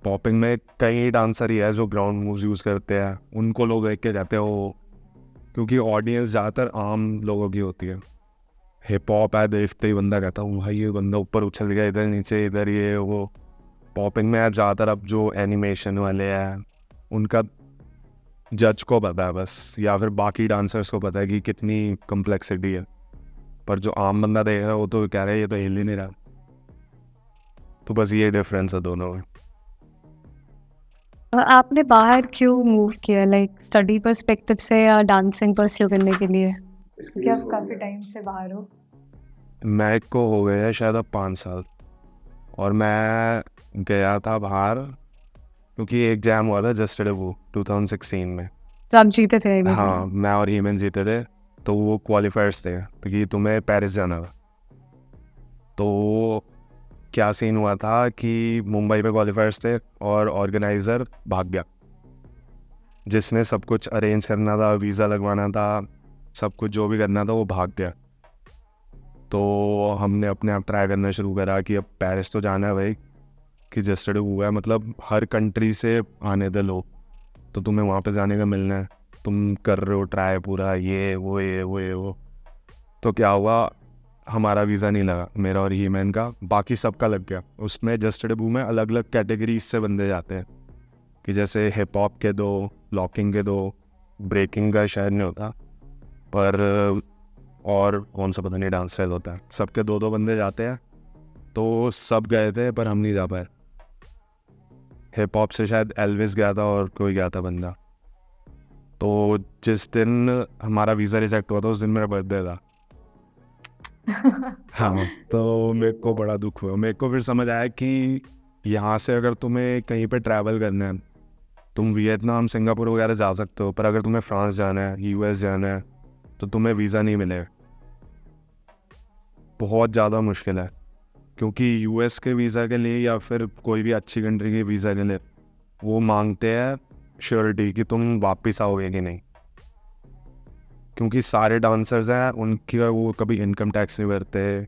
पॉपिंग में कई डांसर ही है जो ग्राउंड मूव्स यूज़ करते हैं, उनको लोग देख के कहते हो, क्योंकि ऑडियंस ज़्यादातर आम लोगों की होती है। हिप हॉप है, देखते ही बंदा कहता हूँ भाई ये बंदा ऊपर उछल गया, इधर नीचे, इधर ये वो। पॉपिंग में ज़्यादातर अब जो एनिमेशन वाले हैं उनका जज को पता है बस, या फिर बाकी डांसर्स को पता है कि कितनी कम्प्लेक्सिटी है, पर जो आम बंदा देख रहा है वो तो कह रहा है ये तो हिल ही नहीं रहा। तो बस ये डिफरेंस है दोनों में। आपने बाहर क्यों मूव किया, लाइक स्टडी पर्सपेक्टिव से या डांसिंग परस्यू करने के लिए? क्योंकि आप काफ़ी टाइम से बाहर हो। मैं को हो गए हैं शायद अब 5 साल, और मैं गया था बाहर क्योंकि एक एग्जाम हुआ था जस्ट वो 2016 में। तो आप जीते थे basically? हाँ, मैं और हीमन जीते थे, तो वो क्वालिफायर्स थे तो कि तुम्हें पेरिस जाना था। तो क्या सीन हुआ था कि मुंबई में क्वालिफायर्स थे और ऑर्गेनाइज़र भाग गया, जिसने सब कुछ अरेंज करना था, वीज़ा लगवाना था, सब कुछ जो भी करना था वो भाग गया। तो हमने अपने आप ट्राई करना शुरू करा कि अब पेरिस तो जाना है भाई, कि जस्टरडे हुआ है, मतलब हर कंट्री से आने दे लोग, तो तुम्हें वहाँ पे जाने का मिलना है, तुम कर रहे हो ट्राई पूरा, ये वो ये वो ये वो। तो क्या हुआ, हमारा वीज़ा नहीं लगा, मेरा और हीमैन का, बाकी सबका लग गया। उसमें जस्टरडे में अलग अलग कैटेगरीज से बंदे जाते हैं, कि जैसे हिप हॉप के 2, लॉकिंग के 2, ब्रेकिंग का शायद नहीं होता, पर और कौन सा पता नहीं डांस स्टाइल होता है, सबके 2-2 बंदे जाते हैं। तो सब गए थे पर हम नहीं जा पाए। हिप हॉप से शायद एल्विस गया था और कोई गया था बंदा। तो जिस दिन हमारा वीज़ा रिजेक्ट हुआ था उस दिन मेरा बर्थडे था। हाँ, तो मेरे को बड़ा दुख हुआ। मेरे को फिर समझ आया कि यहाँ से अगर तुम्हें कहीं पे ट्रैवल करना है, तुम वियतनाम, सिंगापुर वगैरह जा सकते हो, पर अगर तुम्हें फ्रांस जाना है, यूएस जाना है, तो तुम्हें वीज़ा नहीं मिलेगा। बहुत ज़्यादा मुश्किल है, क्योंकि यूएस के वीज़ा के लिए या फिर कोई भी अच्छी कंट्री के वीज़ा के लिए वो मांगते हैं श्योरिटी कि तुम वापस आओगे कि नहीं, क्योंकि सारे डांसर्स हैं उनकी वो कभी इनकम टैक्स नहीं भरते,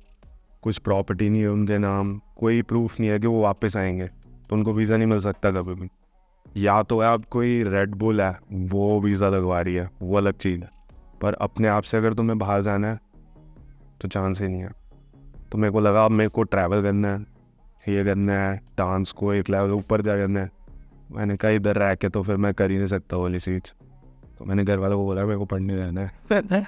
कुछ प्रॉपर्टी नहीं है उनके नाम, कोई प्रूफ नहीं है कि वो वापस आएंगे, तो उनको वीज़ा नहीं मिल सकता कभी भी। या तो है अब कोई रेड बुल है वो वीज़ा लगवा रही है, वो अलग चीज़ है, पर अपने आप से अगर तुम्हें बाहर जाना है तो चांस ही नहीं है। तो मेरे को लगा अब मेरे को ट्रैवल करना है, ये करना है, डांस को एक लेवल ऊपर जा करना है। मैंने कहा इधर रह के तो फिर मैं कर ही नहीं सकता वाली चीज़, तो मैंने घर वालों को बोला मेरे को पढ़ने रहना है।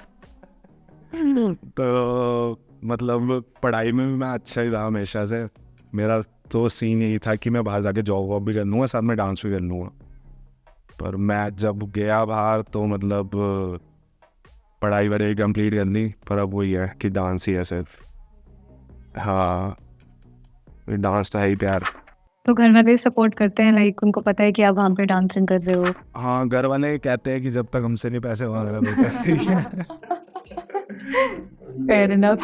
तो मतलब पढ़ाई में भी मैं अच्छा ही था हमेशा से। मेरा तो सीन यही था कि मैं बाहर जाके जॉब वॉब भी कर लूँगा, साथ में डांस भी कर लूँगा। पर मैं जब गया बाहर तो मतलब पढ़ाई वढ़ाई कंप्लीट कर ली, पर अब वही है कि डांस ही है सिर्फ। हाँ, डांस तो है ही प्यार। तो घर वाले सपोर्ट करते हैं, लाइक उनको पता है कि आप वहाँ पे डांसिंग कर रहे हो? हाँ, घर वाले कहते हैं कि जब तक हमसे नहीं पैसे वहाँ लगा बेटा। Fair enough.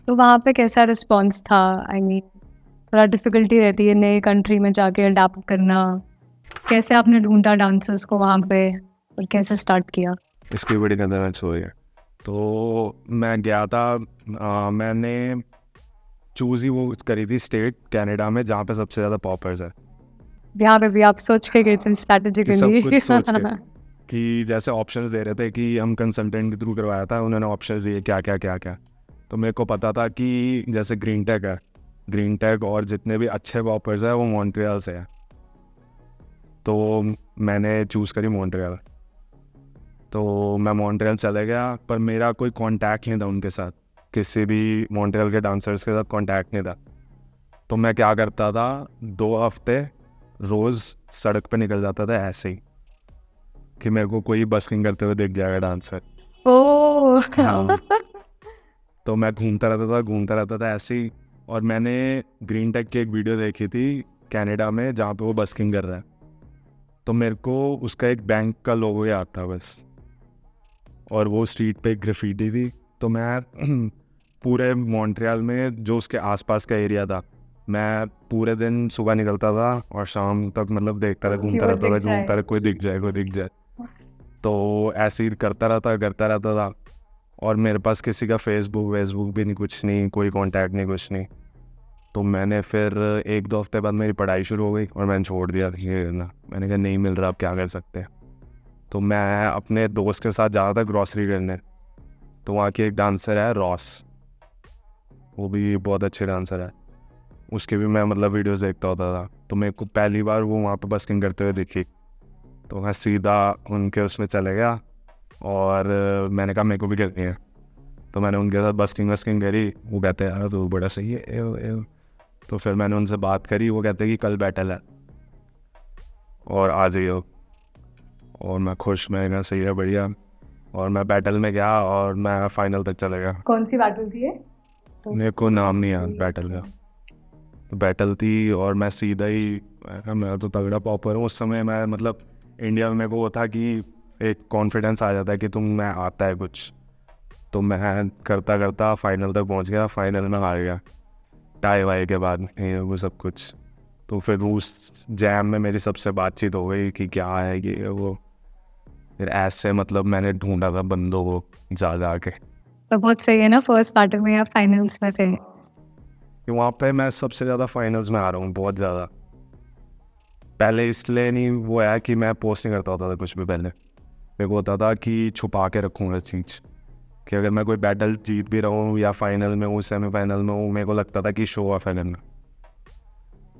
तो वहाँ पे कैसा रिस्पॉन्स था? आई मीन थोड़ा डिफिकल्टी रहती है नए कंट्री में जाके अडाप्ट करना, कैसे आपने ढूंढा डांसर्स को वहाँ पे और कैसे स्टार्ट किया? इसकी बड़ी कंदर हो है। तो मैं गया था, मैंने चूज़ ही वो करी थी स्टेट कनाडा में जहाँ पे सबसे ज़्यादा पॉपर्स है। यहाँ पे भी आप सोच के गए थे कि सब स्ट्रैटेजिकली? कुछ सोच के कि जैसे ऑप्शंस दे रहे थे कि हम कंसल्टेंट के थ्रू करवाया था, उन्होंने ऑप्शंस दिए क्या क्या क्या क्या। तो मेरे को पता था कि जैसे ग्रीन टेक है, ग्रीन टेक और जितने भी अच्छे पॉपर्स हैं वो मॉन्ट्रियल से है, तो मैंने चूज़ करी मॉन्ट्रियल। तो मैं मॉन्ट्रियल चले गया, पर मेरा कोई कांटेक्ट नहीं था उनके साथ, किसी भी मॉन्ट्रियल के डांसर्स के साथ कांटेक्ट नहीं था। तो मैं क्या करता था, 2 हफ्ते रोज़ सड़क पे निकल जाता था ऐसे ही कि मेरे को कोई बस्किंग करते हुए दिख जाएगा डांसर। ओह हाँ, तो मैं घूमता रहता था ऐसे ही। और मैंने ग्रीन टेक की एक वीडियो देखी थी कनाडा में जहाँ पे वो बस्किंग कर रहा है, तो मेरे को उसका एक बैंक का लोगो याद था बस, और वो स्ट्रीट पे एक ग्राफिटी थी। तो मैं पूरे मॉन्ट्रियल में जो उसके आसपास का एरिया था, मैं पूरे दिन सुबह निकलता था और शाम तक मतलब देखता रहा, घूमता रहता था, कोई दिख जाए। तो ऐसे ही करता रहता था। और मेरे पास किसी का फेसबुक भी नहीं, कुछ नहीं, कोई कांटेक्ट नहीं, कुछ नहीं। तो मैंने फिर 1-2 हफ्ते बाद मेरी पढ़ाई शुरू हो गई और मैंने छोड़ दिया ये करना। मैंने कहा नहीं मिल रहा, अब क्या कर सकते हैं। तो मैं अपने दोस्त के साथ जाता था ग्रॉसरी करने। तो वहाँ की एक डांसर है रॉस, वो भी बहुत अच्छे डांसर है, उसके भी मैं मतलब वीडियोस देखता होता था। तो मेरे को पहली बार वो वहाँ पे बस्किंग करते हुए दिखी, तो मैं सीधा उनके उसमें चले गया और मैंने कहा मेरे को भी करनी है। तो मैंने उनके साथ बस्किंग करी। वो कहते हैं यार तो बड़ा सही है एव। तो फिर मैंने उनसे बात करी, वो कहते हैं कि कल बैटल है और आ जाइए। और मैं खुश, मैं कहा सही है, बढ़िया। और मैं बैटल में गया और मैं फाइनल तक चला गया। कौन सी बैटल थी ये? मेरे को नाम नहीं याद बैटल का। बैटल थी और मैं सीधा ही, मैं तो तगड़ा पॉपर हूँ उस समय। मैं मतलब इंडिया में मेरे को वो था कि एक कॉन्फिडेंस आ जाता है कि तुम में आता है कुछ। तो मैं करता फाइनल तक पहुँच गया। फाइनल में हार गया टाई वाई के बाद, ये वो सब कुछ। तो फिर उस जैम में मेरी सबसे बातचीत हो गई कि क्या है ये वो। फिर ऐसे मतलब मैंने ढूंढा था बंदों को जा के। तो बहुत सही है ना, फर्स्ट बैटल में आप फाइनल्स में थे। कि वहाँ पे मैं सबसे ज़्यादा फाइनल्स में आ रहा हूँ, बहुत ज़्यादा। पहले इसलिए नहीं वो है कि मैं पोस्ट नहीं करता होता था कुछ भी। पहले मेरे को होता था कि छुपा के रखूँ हर चीज़, कि अगर मैं कोई बैटल जीत भी रहा हूँ या फाइनल में हूँ, सेमीफाइनल में हूँ, मेरे को लगता था कि शो ऑफ है करना,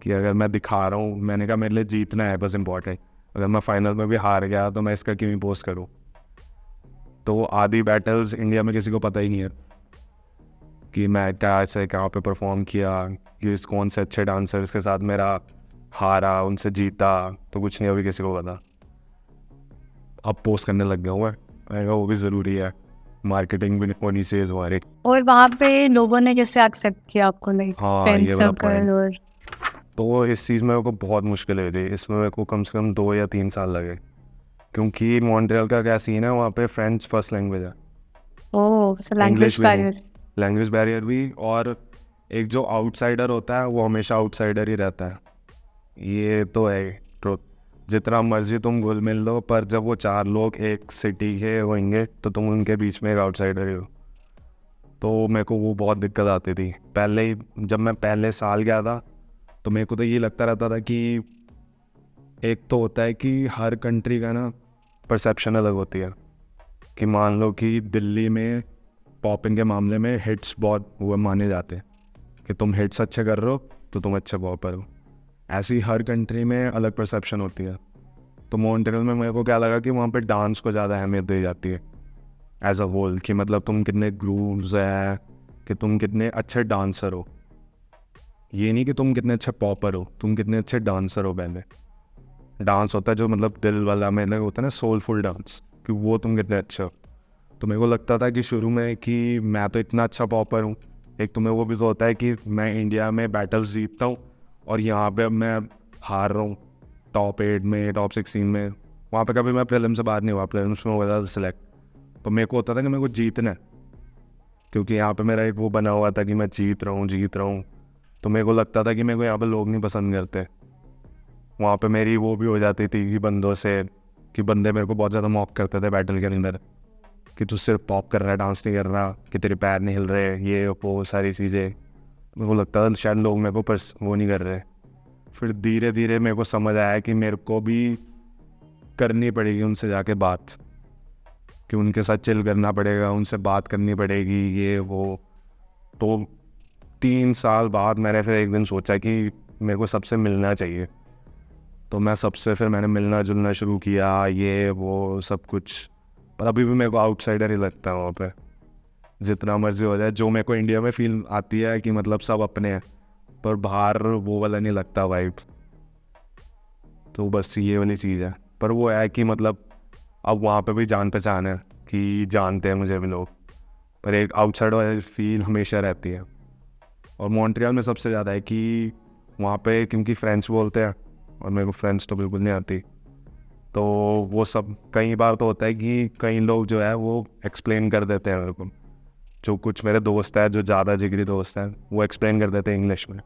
कि अगर मैं दिखा रहा हूँ, मैंने कहा मेरे लिए जीतना है बस इम्पॉर्टेंट। अगर मैं फाइनल में भी हार गया तो मैं इसका क्यों ही पोस्ट करूँ। तो आधी बैटल्स इंडिया में किसी को पता ही नहीं है कि मैं क्या ऐसे कहाँ पे परफॉर्म किया, कि कौन से अच्छे डांसर्स के साथ मेरा हारा, उनसे जीता, तो कुछ नहीं अभी किसी को पता। अब पोस्ट करने लग गया हूँ मैं कहा वो भी ज़रूरी है, मार्केटिंग भी होनी चाहिए हमारी। और वहाँ पे लोगों ने कैसे एक्सेप्ट किया आपको, लाइक हाँ, फ्रेंड ये वाला सर्कल? point। और तो इस चीज़ में मेरे को बहुत मुश्किल हुई थी। इसमें मेरे को कम से कम 2 या 3 साल लगे, क्योंकि मॉन्ट्रियल का क्या सीन है, वहाँ पे फ्रेंच फर्स्ट लैंग्वेज है, ओह, सो लैंग्वेज इंग्लिश भी नहीं, बैरियर। लैंग्वेज बैरियर भी। और एक जो आउटसाइडर होता है वो हमेशा आउटसाइडर ही रहता है, ये तो है ट्रुथ। जितना मर्जी तुम घुल मिल लो, पर जब वो 4 लोग एक सिटी के होंगे तो तुम उनके बीच में एक आउटसाइडर ही हो। तो मेरे को वो बहुत दिक्कत आती थी पहले ही। जब मैं पहले साल गया था तो मेरे को तो ये लगता रहता था कि एक तो होता है कि हर कंट्री का ना परसेप्शन अलग होती है। कि मान लो कि दिल्ली में पॉपिंग के मामले में हिट्स बहुत हुए माने जाते हैं, कि तुम हिट्स अच्छे कर रहे हो तो तुम अच्छे पॉपर हो। ऐसी हर कंट्री में अलग परसेप्शन होती है। तो मॉन्ट्रियल में मेरे को क्या लगा कि वहाँ पे डांस को ज़्यादा अहमियत दी जाती है एज अ होल, कि मतलब तुम कितने ग्रूव्स है, कि तुम कितने अच्छे डांसर हो। ये नहीं कि तुम कितने अच्छे पॉपर हो, तुम कितने अच्छे डांसर हो। पहले डांस होता है जो मतलब दिल वाला में होता है ना, सोलफुल डांस, कि वो तुम कितने अच्छे हो। तो मेरे को लगता था कि शुरू में कि मैं तो इतना अच्छा पॉपर हूँ। एक तुम्हें वो भी तो होता है कि मैं इंडिया में बैटल्स जीतता हूँ और यहाँ पे अब मैं हार रहा हूँ टॉप 8 में, टॉप 16 में। वहाँ पे कभी मैं प्रीलिम से बाहर नहीं हुआ, प्रीलिम्स में हुआ था सिलेक्ट। तो मेरे को होता था कि मेरे को जीतना है, क्योंकि यहाँ पे मेरा एक वो बना हुआ था कि मैं जीत रहा हूँ। तो मेरे को लगता था कि मेरे को यहाँ पे लोग नहीं पसंद करते। वहाँ पे मेरी वो भी हो जाती थी कि बंदों से, कि बंदे मेरे को बहुत ज़्यादा मॉक करते थे बैटल के अंदर, कि तू सिर्फ पॉप कर रहा है, डांस नहीं कर रहा, कि तेरे पैर नहीं हिल रहे, ये वो सारी चीज़ें। मेरे को लगता था शायद लोग मेरे को वो नहीं कर रहे। फिर धीरे धीरे मेरे को समझ आया कि मेरे को भी करनी पड़ेगी उनसे जाके बात, कि उनके साथ चिल करना पड़ेगा, उनसे बात करनी पड़ेगी, ये वो। तो 3 साल बाद मैंने फिर एक दिन सोचा कि मेरे को सबसे मिलना चाहिए। तो मैं सबसे फिर मैंने मिलना जुलना शुरू किया, ये वो सब कुछ। पर अभी भी मेरे को आउटसाइडर ही लगता है वहाँ पे, जितना मर्जी हो जाए। जो मेरे को इंडिया में फील आती है कि मतलब सब अपने हैं, पर बाहर वो वाला नहीं लगता वाइब। तो बस ये वाली चीज़ है। पर वो है कि मतलब अब वहाँ पे भी जान पहचान है, कि जानते हैं मुझे भी लोग, पर एक आउटसाइड वाली फील हमेशा रहती है। और मॉन्ट्रियल में सबसे ज़्यादा है कि वहाँ पे क्योंकि फ्रेंच बोलते हैं और मेरे को फ्रेंच तो बिल्कुल नहीं आती, तो वो सब कई बार तो होता है कि कई लोग जो है वो एक्सप्लेन कर देते हैं मेरे को। जो कुछ मेरे दोस्त हैं जो ज़्यादा जिगरी दोस्त हैं वो एक्सप्लेन कर देते हैं इंग्लिश में,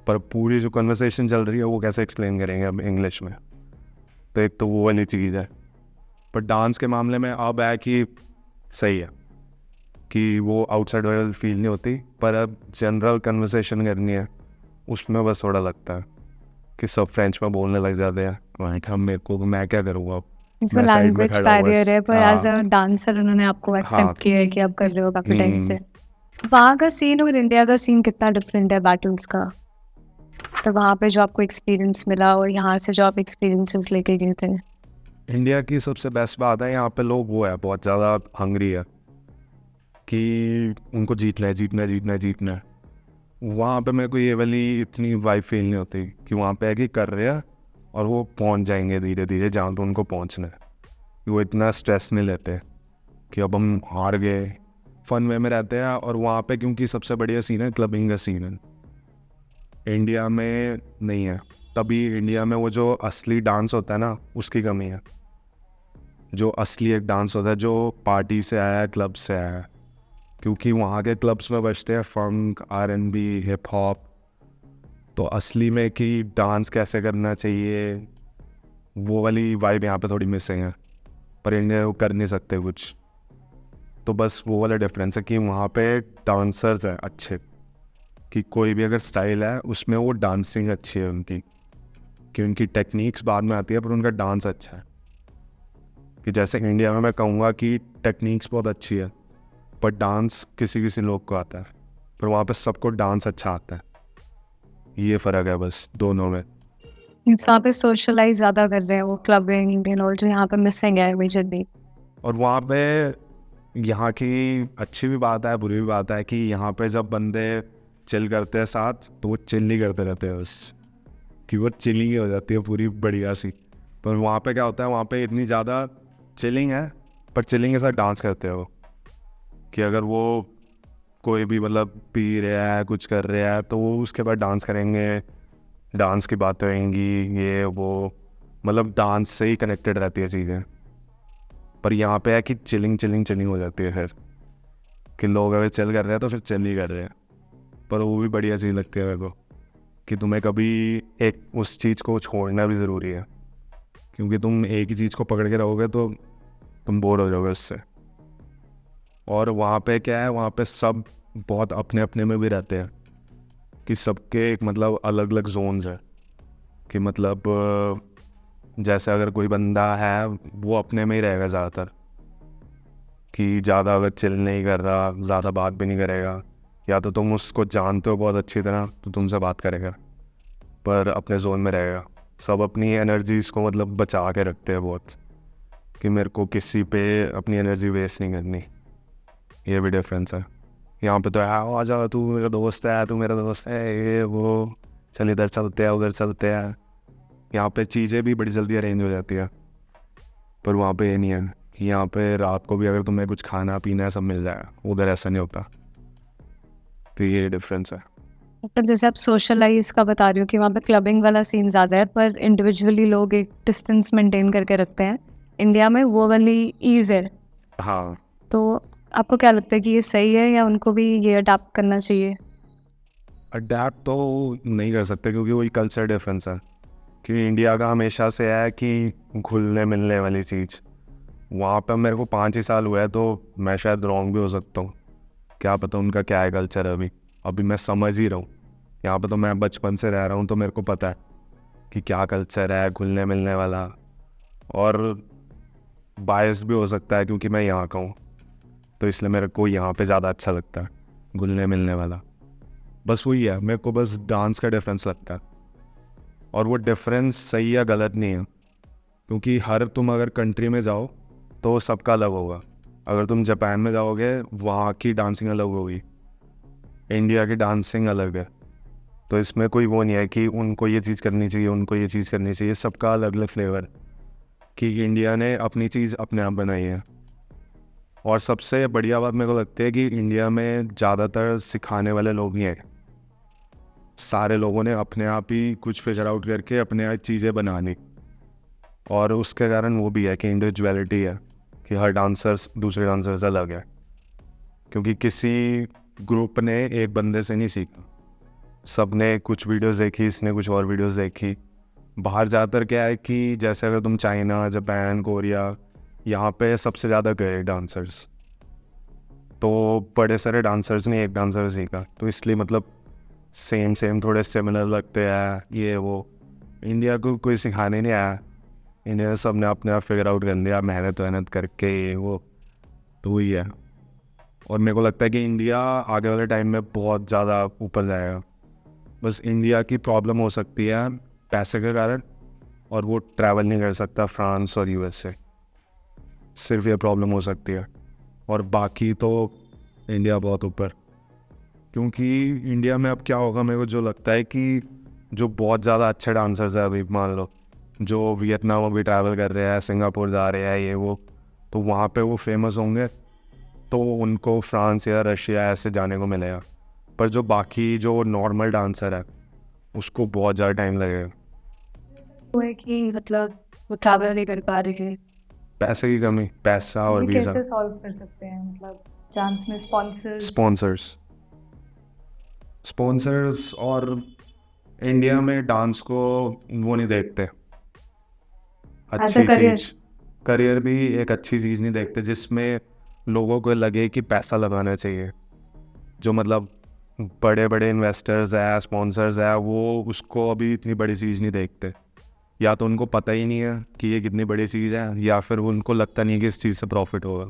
पर पूरी जो कन्वर्सेशन चल रही है वो कैसे एक्सप्लेन करेंगे अब इंग्लिश में। तो एक तो वो वाली चीज़ है। पर डांस के मामले में अब है कि सही है कि वो आउटसाइड वाली फील नहीं होती, पर अब जनरल कन्वर्सेशन करनी है उसमें बस थोड़ा लगता है कि सब फ्रेंच में बोलने लग जाते हैं। वहाँ हम मेरे को मैं क्या करूँगा, इसका मैं साइड में लैंग्वेज खड़ा हुआ बैरियर है, पर एज हाँ अ डांसर उन्होंने आपको हाँ एक्सेप्ट किया है कि आप कर रहे हो काफी टाइम से। हम्म, वहाँ का सीन और इंडिया का सीन कितना डिफरेंट है बैटल्स का? तो वहाँ पे जो आपको एक्सपीरियंस मिला और यहाँ से जो आप एक्सपीरियंसेस लेके गए थे। इंडिया की सबसे बेस्ट बात है यहाँ पे लोग वो है बहुत ज़्यादा हंग्री है कि उनको जीतना है जीतना है जीतना है जीतना है। वहाँ पे मेरे को ये वाली इतनी वाइब फील नहीं होती कि वहाँ पे है कि कर रहे हैं और वो पहुँच जाएंगे धीरे धीरे जहाँ पे उनको पहुँचना है। कि वो इतना स्ट्रेस नहीं लेते कि अब हम हार गए, फन वे में रहते हैं। और वहाँ पे क्योंकि सबसे बढ़िया सीन है क्लबिंग का सीन है, इंडिया में नहीं है। तभी इंडिया में वो जो असली डांस होता है ना उसकी कमी है। जो असली एक डांस होता है जो पार्टी से आया है, क्लब से आया है, क्योंकि वहाँ के क्लब्स में बजते हैं फंक, R&B, हिप हॉप। तो असली में कि डांस कैसे करना चाहिए वो वाली वाइब यहाँ पे थोड़ी मिसिंग है, पर इंडिया वो कर नहीं सकते कुछ। तो बस वो वाला डिफरेंस है कि वहाँ पे डांसर्स हैं अच्छे, कि कोई भी अगर स्टाइल है उसमें वो डांसिंग अच्छी है उनकी, कि उनकी टेक्निक्स बाद में आती है पर उनका डांस अच्छा है। कि जैसे इंडिया में मैं कहूँगा कि टेक्निक्स बहुत अच्छी है पर डांस किसी किसी लोग को आता है, पर वहाँ पे सबको डांस अच्छा आता है। ये फ़र्क है बस दोनों में। वहाँ पे सोशलाइज ज़्यादा कर रहे हैं वो, क्लबिंग एंड ऑल, जो यहाँ पे मिसिंग है मेजरली। और वहाँ पे यहाँ की अच्छी भी बात है बुरी भी बात है कि यहाँ पे जब बंदे चिल करते हैं साथ तो वो चिल नहीं करते रहते हैं बस, कि वो चिलिंग हो जाती है पूरी बढ़िया सी। पर वहाँ पे क्या होता है, वहाँ पे इतनी ज़्यादा चिलिंग है पर चिलिंग के साथ डांस करते हैं वो, कि अगर वो कोई भी मतलब पी रहा है कुछ कर रहा है तो वो उसके बाद डांस करेंगे, डांस की बातें होंगी ये वो, मतलब डांस से ही कनेक्टेड रहती है चीज़ें। पर यहाँ पे है कि चिलिंग चिलिंग चिलिंग हो जाती है फिर, कि लोग अगर चिल कर रहे हैं तो फिर चिल ही कर रहे हैं। पर वो भी बढ़िया चीज़ लगती है मेरे को कि तुम्हें कभी एक उस चीज़ को छोड़ना भी ज़रूरी है, क्योंकि तुम एक ही चीज़ को पकड़ के रहोगे तो तुम बोर हो जाओगे उससे। और वहाँ पे क्या है, वहाँ पे सब बहुत अपने अपने में भी रहते हैं, कि सबके एक मतलब अलग अलग जोन्स है। कि मतलब जैसे अगर कोई बंदा है वो अपने में ही रहेगा ज़्यादातर, कि ज़्यादा अगर चिल नहीं कर रहा, ज़्यादा बात भी नहीं करेगा, या तो तुम उसको जानते हो बहुत अच्छी तरह तो तुमसे बात करेगा, पर अपने जोन में रहेगा। सब अपनी एनर्जीज़ को मतलब बचा के रखते हैं बहुत, कि मेरे को किसी पे अपनी एनर्जी वेस्ट नहीं करनी। ये भी डिफरेंस है। यहाँ पे तो है आ जा तू मेरा दोस्त है, तू मेरा दोस्त है, ये वो, चल इधर चलते हैं उधर चलते हैं। यहाँ पे चीज़ें भी बड़ी जल्दी अरेंज हो जाती है, पर वहाँ पे ये नहीं है कि यहाँ पे रात को भी अगर तुम्हें कुछ खाना पीना है सब मिल जाएगा, उधर ऐसा नहीं होता। तो ये डिफरेंस है। पर जैसे आप सोशलाइज का बता रहे हो कि वहाँ पे क्लबिंग वाला सीन ज़्यादा है, पर इंडिविजुअली लोग एक डिस्टेंस मेंटेन करके रखते हैं। इंडिया में वो वाली ईज़ है। हाँ, तो आपको क्या लगता है कि ये सही है या उनको भी ये अडाप्ट करना चाहिए? अडेप्ट तो नहीं कर सकते क्योंकि वही कल्चर डिफरेंस है, कि इंडिया का हमेशा से है कि घुलने मिलने वाली चीज़। वहाँ पर मेरे को 5 ही साल हुआ है तो मैं शायद रॉन्ग भी हो सकता हूँ, क्या पता उनका क्या है कल्चर। अभी मैं समझ ही रहा हूँ। यहाँ पे तो मैं बचपन से रह रहा हूँ तो मेरे को पता है कि क्या कल्चर है घुलने मिलने वाला। और बायस भी हो सकता है क्योंकि मैं यहाँ का हूँ, तो इसलिए मेरे को यहाँ पे ज़्यादा अच्छा लगता है घुलने मिलने वाला। बस वही है, मेरे को बस डांस का डिफरेंस लगता है। और वो डिफरेंस सही या गलत नहीं है, क्योंकि हर तुम अगर कंट्री में जाओ तो सबका अलग होगा। अगर तुम जापान में जाओगे वहाँ की डांसिंग अलग होगी, इंडिया की डांसिंग अलग है। तो इसमें कोई वो नहीं है कि उनको ये चीज़ करनी चाहिए उनको ये चीज़ करनी चाहिए, सबका अलग अलग फ्लेवर, कि इंडिया ने अपनी चीज़ अपने आप बनाई है। और सबसे बढ़िया बात मेरे को लगती है कि इंडिया में ज़्यादातर सिखाने वाले लोग ही हैं, सारे लोगों ने अपने आप ही कुछ फिगर आउट करके अपने आप चीज़ें बनानी, और उसके कारण वो भी है कि इंडिविजुअलिटी है कि हर डांसर्स दूसरे डांसर से अलग है, क्योंकि किसी ग्रुप ने एक बंदे से नहीं सीखा, सब ने कुछ वीडियोस देखी, इसने कुछ और वीडियोस देखी। बाहर ज़्यादातर क्या है कि जैसे अगर तुम चाइना, जापान, कोरिया, यहाँ पे सबसे ज़्यादा गए डांसर्स, तो बड़े सारे डांसर्स ने एक डांसर सीखा, तो इसलिए मतलब सेम थोड़े सिमिलर लगते हैं ये वो। इंडिया को कोई सिखाने नहीं आया, इंडिया सब ने अपने आप फिगर आउट कर लिया मेहनत करके ये वो, तो वही है। और मेरे को लगता है कि इंडिया आगे वाले टाइम में बहुत ज़्यादा ऊपर जाएगा। बस इंडिया की प्रॉब्लम हो सकती है पैसे के कारण, और वो ट्रैवल नहीं कर सकता फ्रांस और यूएस से, सिर्फ ये प्रॉब्लम हो सकती है। और बाकी तो इंडिया बहुत ऊपर, क्योंकि इंडिया में अब क्या होगा, मेरे को जो लगता है कि जो बहुत ज़्यादा अच्छे डांसर्स हैं, अभी मान लो जो वियतनाम अभी ट्रैवल कर रहे हैं, सिंगापुर जा रहे हैं ये वो, तो वहाँ पे वो फेमस होंगे तो उनको फ्रांस या रशिया ऐसे जाने को मिलेगा। पर जो बाकी जो नॉर्मल डांसर है उसको बहुत ज़्यादा टाइम लगेगा। वो है कि मतलब वो ट्रैवल नहीं कर पा रहे हैं, पैसे की कमी, पैसा और ये वीज़ा। कैसे सॉल्व कर सकते हैं? मतलब डांस में स्पॉन्सर्स और इंडिया में डांस को वो नहीं देखते अच्छी career. चीज़, करियर भी एक अच्छी चीज़ नहीं देखते जिसमें लोगों को लगे कि पैसा लगाना चाहिए। जो मतलब बड़े बड़े इन्वेस्टर्स है, स्पॉन्सर्स है, वो उसको अभी इतनी बड़ी चीज़ नहीं देखते, या तो उनको पता ही नहीं है कि ये कितनी बड़ी चीज़ है, या फिर उनको लगता नहीं है कि इस चीज़ से प्रॉफिट होगा।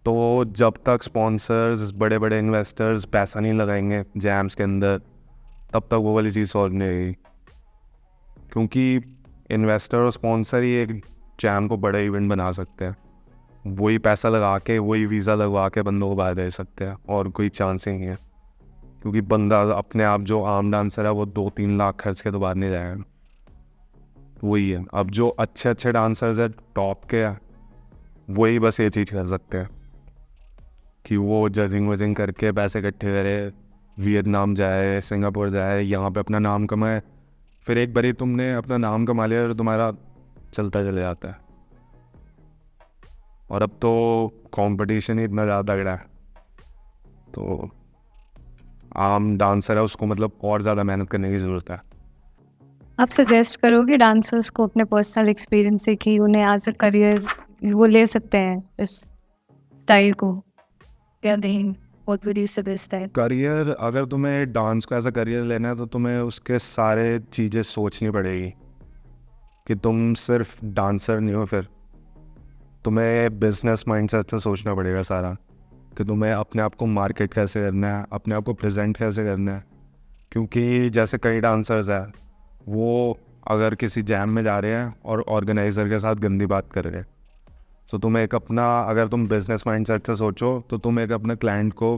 तो जब तक स्पॉन्सर्स, बड़े बड़े इन्वेस्टर्स पैसा नहीं लगाएंगे जैम्स के अंदर, तब तक वो वाली चीज़ सॉल्व नहीं होगी। क्योंकि इन्वेस्टर और स्पॉन्सर ही एक जैम को बड़ा इवेंट बना सकते हैं, वही पैसा लगा के, वही वीज़ा लगवा के बंदों को बाहर दे सकते हैं, और कोई चांस ही नहीं है। क्योंकि बंदा अपने आप, जो आम डांसर है, वो 2-3 लाख खर्च के तो बाहर नहीं जाएगा। वही है, अब जो अच्छे डांसर्स है टॉप के हैं, वही बस ये चीज़ कर सकते हैं कि वो जजिंग वजिंग करके पैसे इकट्ठे करे, वियतनाम जाए, सिंगापुर जाए, यहाँ पे अपना नाम कमाए। फिर एक बारी तुमने अपना नाम कमा लिया तो तुम्हारा चलता चले जाता है। और अब तो कंपटीशन ही इतना ज़्यादा तगड़ा है, तो आम डांसर है उसको मतलब और ज़्यादा मेहनत करने की ज़रूरत है। आप सजेस्ट करोगे डांसर्स को अपने पर्सनल एक्सपीरियंस से कि उन्हें एज अ करियर वो ले सकते हैं इस स्टाइल को? क्या नहीं, व्हाट वुड यू सजेस्ट है? करियर, अगर तुम्हें डांस को एज अ करियर लेना है तो तुम्हें उसके सारे चीज़ें सोचनी पड़ेगी कि तुम सिर्फ डांसर नहीं हो, फिर तुम्हें बिजनेस माइंडसेट से सोचना पड़ेगा सारा, कि तुम्हें अपने आप को मार्केट कैसे करना है, अपने आप को प्रेजेंट कैसे करना है। क्योंकि जैसे कई डांसर्स हैं, वो अगर किसी जैम में जा रहे हैं और ऑर्गेनाइज़र के साथ गंदी बात कर रहे हैं, तो तुम्हें एक अपना, अगर तुम बिजनेस माइंडसेट से सोचो तो तुम एक अपने क्लाइंट को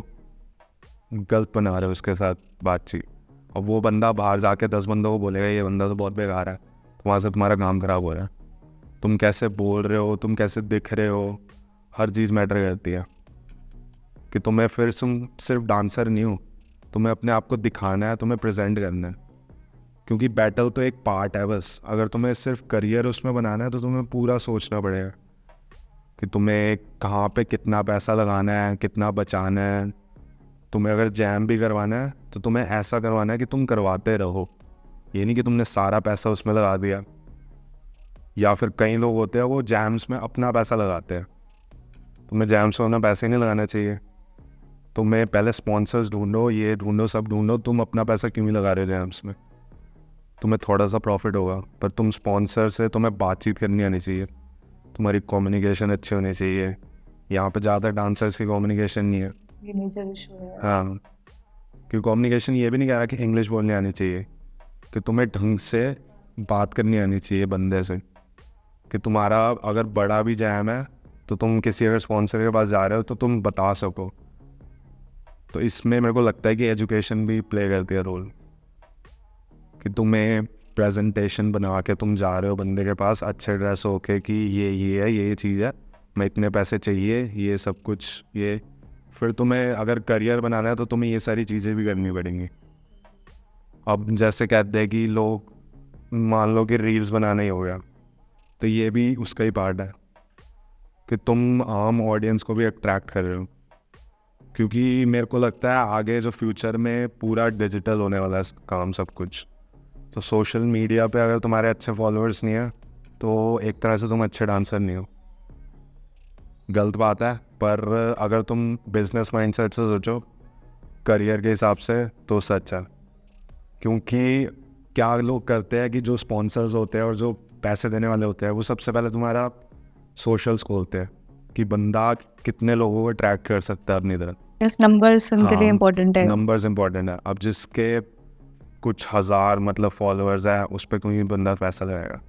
गलत बना रहे हो उसके साथ बातचीत, और वो बंदा बाहर जाके 10 बंदों को बोलेगा ये बंदा तो बहुत बेकार है, तो वहाँ से तुम्हारा काम ख़राब हो रहा है। तुम कैसे बोल रहे हो, तुम कैसे दिख रहे हो, हर चीज़ मैटर करती है। कि तुम्हें फिर तुम सिर्फ डांसर नहीं हो, तुम्हें अपने आप को दिखाना है, तुम्हें प्रेजेंट करना है। क्योंकि बैटल तो एक पार्ट है बस, अगर तुम्हें सिर्फ करियर उसमें बनाना है तो तुम्हें पूरा सोचना पड़ेगा कि तुम्हें कहाँ पे कितना पैसा लगाना है, कितना बचाना है। तुम्हें अगर जैम भी करवाना है तो तुम्हें ऐसा करवाना है कि तुम करवाते रहो, ये नहीं कि तुमने सारा पैसा उसमें लगा दिया। या फिर कई लोग होते हैं वो जैम्स में अपना पैसा लगाते हैं, तुम्हें जैम्स में अपना पैसा ही नहीं लगाना चाहिए। तुम्हें पहले स्पॉन्सर्स ढूंढो, ये ढूंढो, सब ढूंढो, तुम अपना पैसा क्यों नहीं लगा रहे हो जैम्स में। तुम्हें थोड़ा सा प्रॉफिट होगा, पर तुम स्पॉन्सर से तुम्हें बातचीत करनी आनी चाहिए, तुम्हारी कम्युनिकेशन अच्छी होनी चाहिए। यहाँ पे ज़्यादा डांसर्स की कम्युनिकेशन नहीं है, ये मेजर इशू है। हाँ। क्योंकि कम्युनिकेशन ये भी नहीं कह रहा कि इंग्लिश बोलनी आनी चाहिए, कि तुम्हें ढंग से बात करनी आनी चाहिए बंदे से। कि तुम्हारा अगर बड़ा भी जैम है तो तुम किसी अगर स्पॉन्सर के पास जा रहे हो तो तुम बता सको। तो इसमें मेरे को लगता है कि एजुकेशन भी प्ले करती है रोल, कि तुम्हें प्रेजेंटेशन बना के तुम जा रहे हो बंदे के पास अच्छे ड्रेस होके कि ये है, ये चीज़ है, मैं इतने पैसे चाहिए, ये सब कुछ ये। फिर तुम्हें अगर करियर बनाना है तो तुम्हें ये सारी चीज़ें भी करनी पड़ेंगी। अब जैसे कहते हैं कि लोग मान लो कि रील्स बनाना ही हो गया, तो ये भी उसका ही पार्ट है कि तुम आम ऑडियंस को भी अट्रैक्ट कर रहे हो, क्योंकि मेरे को लगता है आगे जो फ्यूचर में पूरा डिजिटल होने वाला है काम सब कुछ। तो सोशल मीडिया पे अगर तुम्हारे अच्छे फॉलोअर्स नहीं है तो एक तरह से तुम अच्छे डांसर नहीं हो। गलत बात है, पर अगर तुम बिजनेस माइंडसेट से सोचो, करियर के हिसाब से, तो सच है। क्योंकि क्या लोग करते हैं कि जो स्पॉन्सर्स होते हैं और जो पैसे देने वाले होते हैं वो सबसे पहले तुम्हारा सोशल्स खोलते हैं कि बंदा कितने लोगों को ट्रैक कर सकता है अपनी तरफ। इस नंबर्स उनके लिए इम्पोर्टेंट है। नंबर्स इंपॉर्टेंट है। अब जिसके कुछ हज़ार मतलब फॉलोअर्स हैं उस पर कोई बंदा पैसा लगाएगा,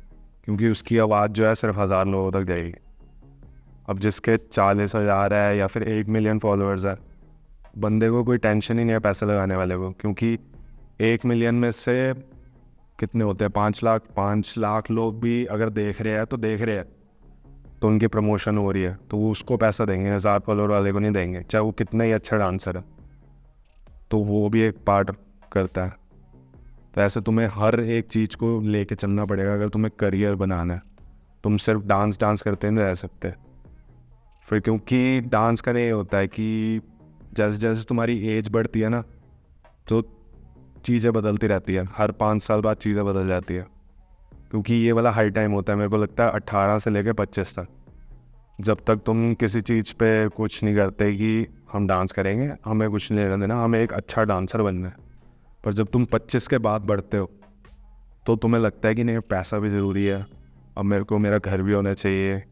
क्योंकि उसकी आवाज़ जो है सिर्फ 1000 लोगों तक जाएगी। अब जिसके 40,000 है या फिर 1 मिलियन फॉलोअर्स है, बंदे को कोई टेंशन ही नहीं है पैसे लगाने वाले को, क्योंकि 1 मिलियन में से कितने होते हैं, 5 लाख लोग भी अगर देख रहे हैं तो देख रहे हैं, तो उनकी प्रमोशन हो रही है, तो वो उसको पैसा देंगे, 1000 फॉलोअर वाले को नहीं देंगे, चाहे वो कितना ही अच्छा डांसर है। तो वो भी एक पार्ट करता है। तो ऐसे तुम्हें हर एक चीज़ को लेके चलना पड़ेगा अगर तुम्हें करियर बनाना है। तुम सिर्फ डांस करते नहीं रह सकते फिर, क्योंकि डांस का नहीं होता है कि जैसे जैसे तुम्हारी एज बढ़ती है ना, तो चीज़ें बदलती रहती है, हर 5 साल बाद चीज़ें बदल जाती है। क्योंकि ये वाला हाई टाइम होता है, मेरे को लगता है 18 से लेकर 25 तक, जब तक तुम किसी चीज़ पे कुछ नहीं करते कि हम डांस करेंगे, हमें कुछ नहीं लेना देना, हमें एक अच्छा डांसर बनना है। पर जब तुम 25 के बाद बढ़ते हो तो तुम्हें लगता है कि नहीं, पैसा भी ज़रूरी है, अब मेरे को मेरा घर भी होना चाहिए,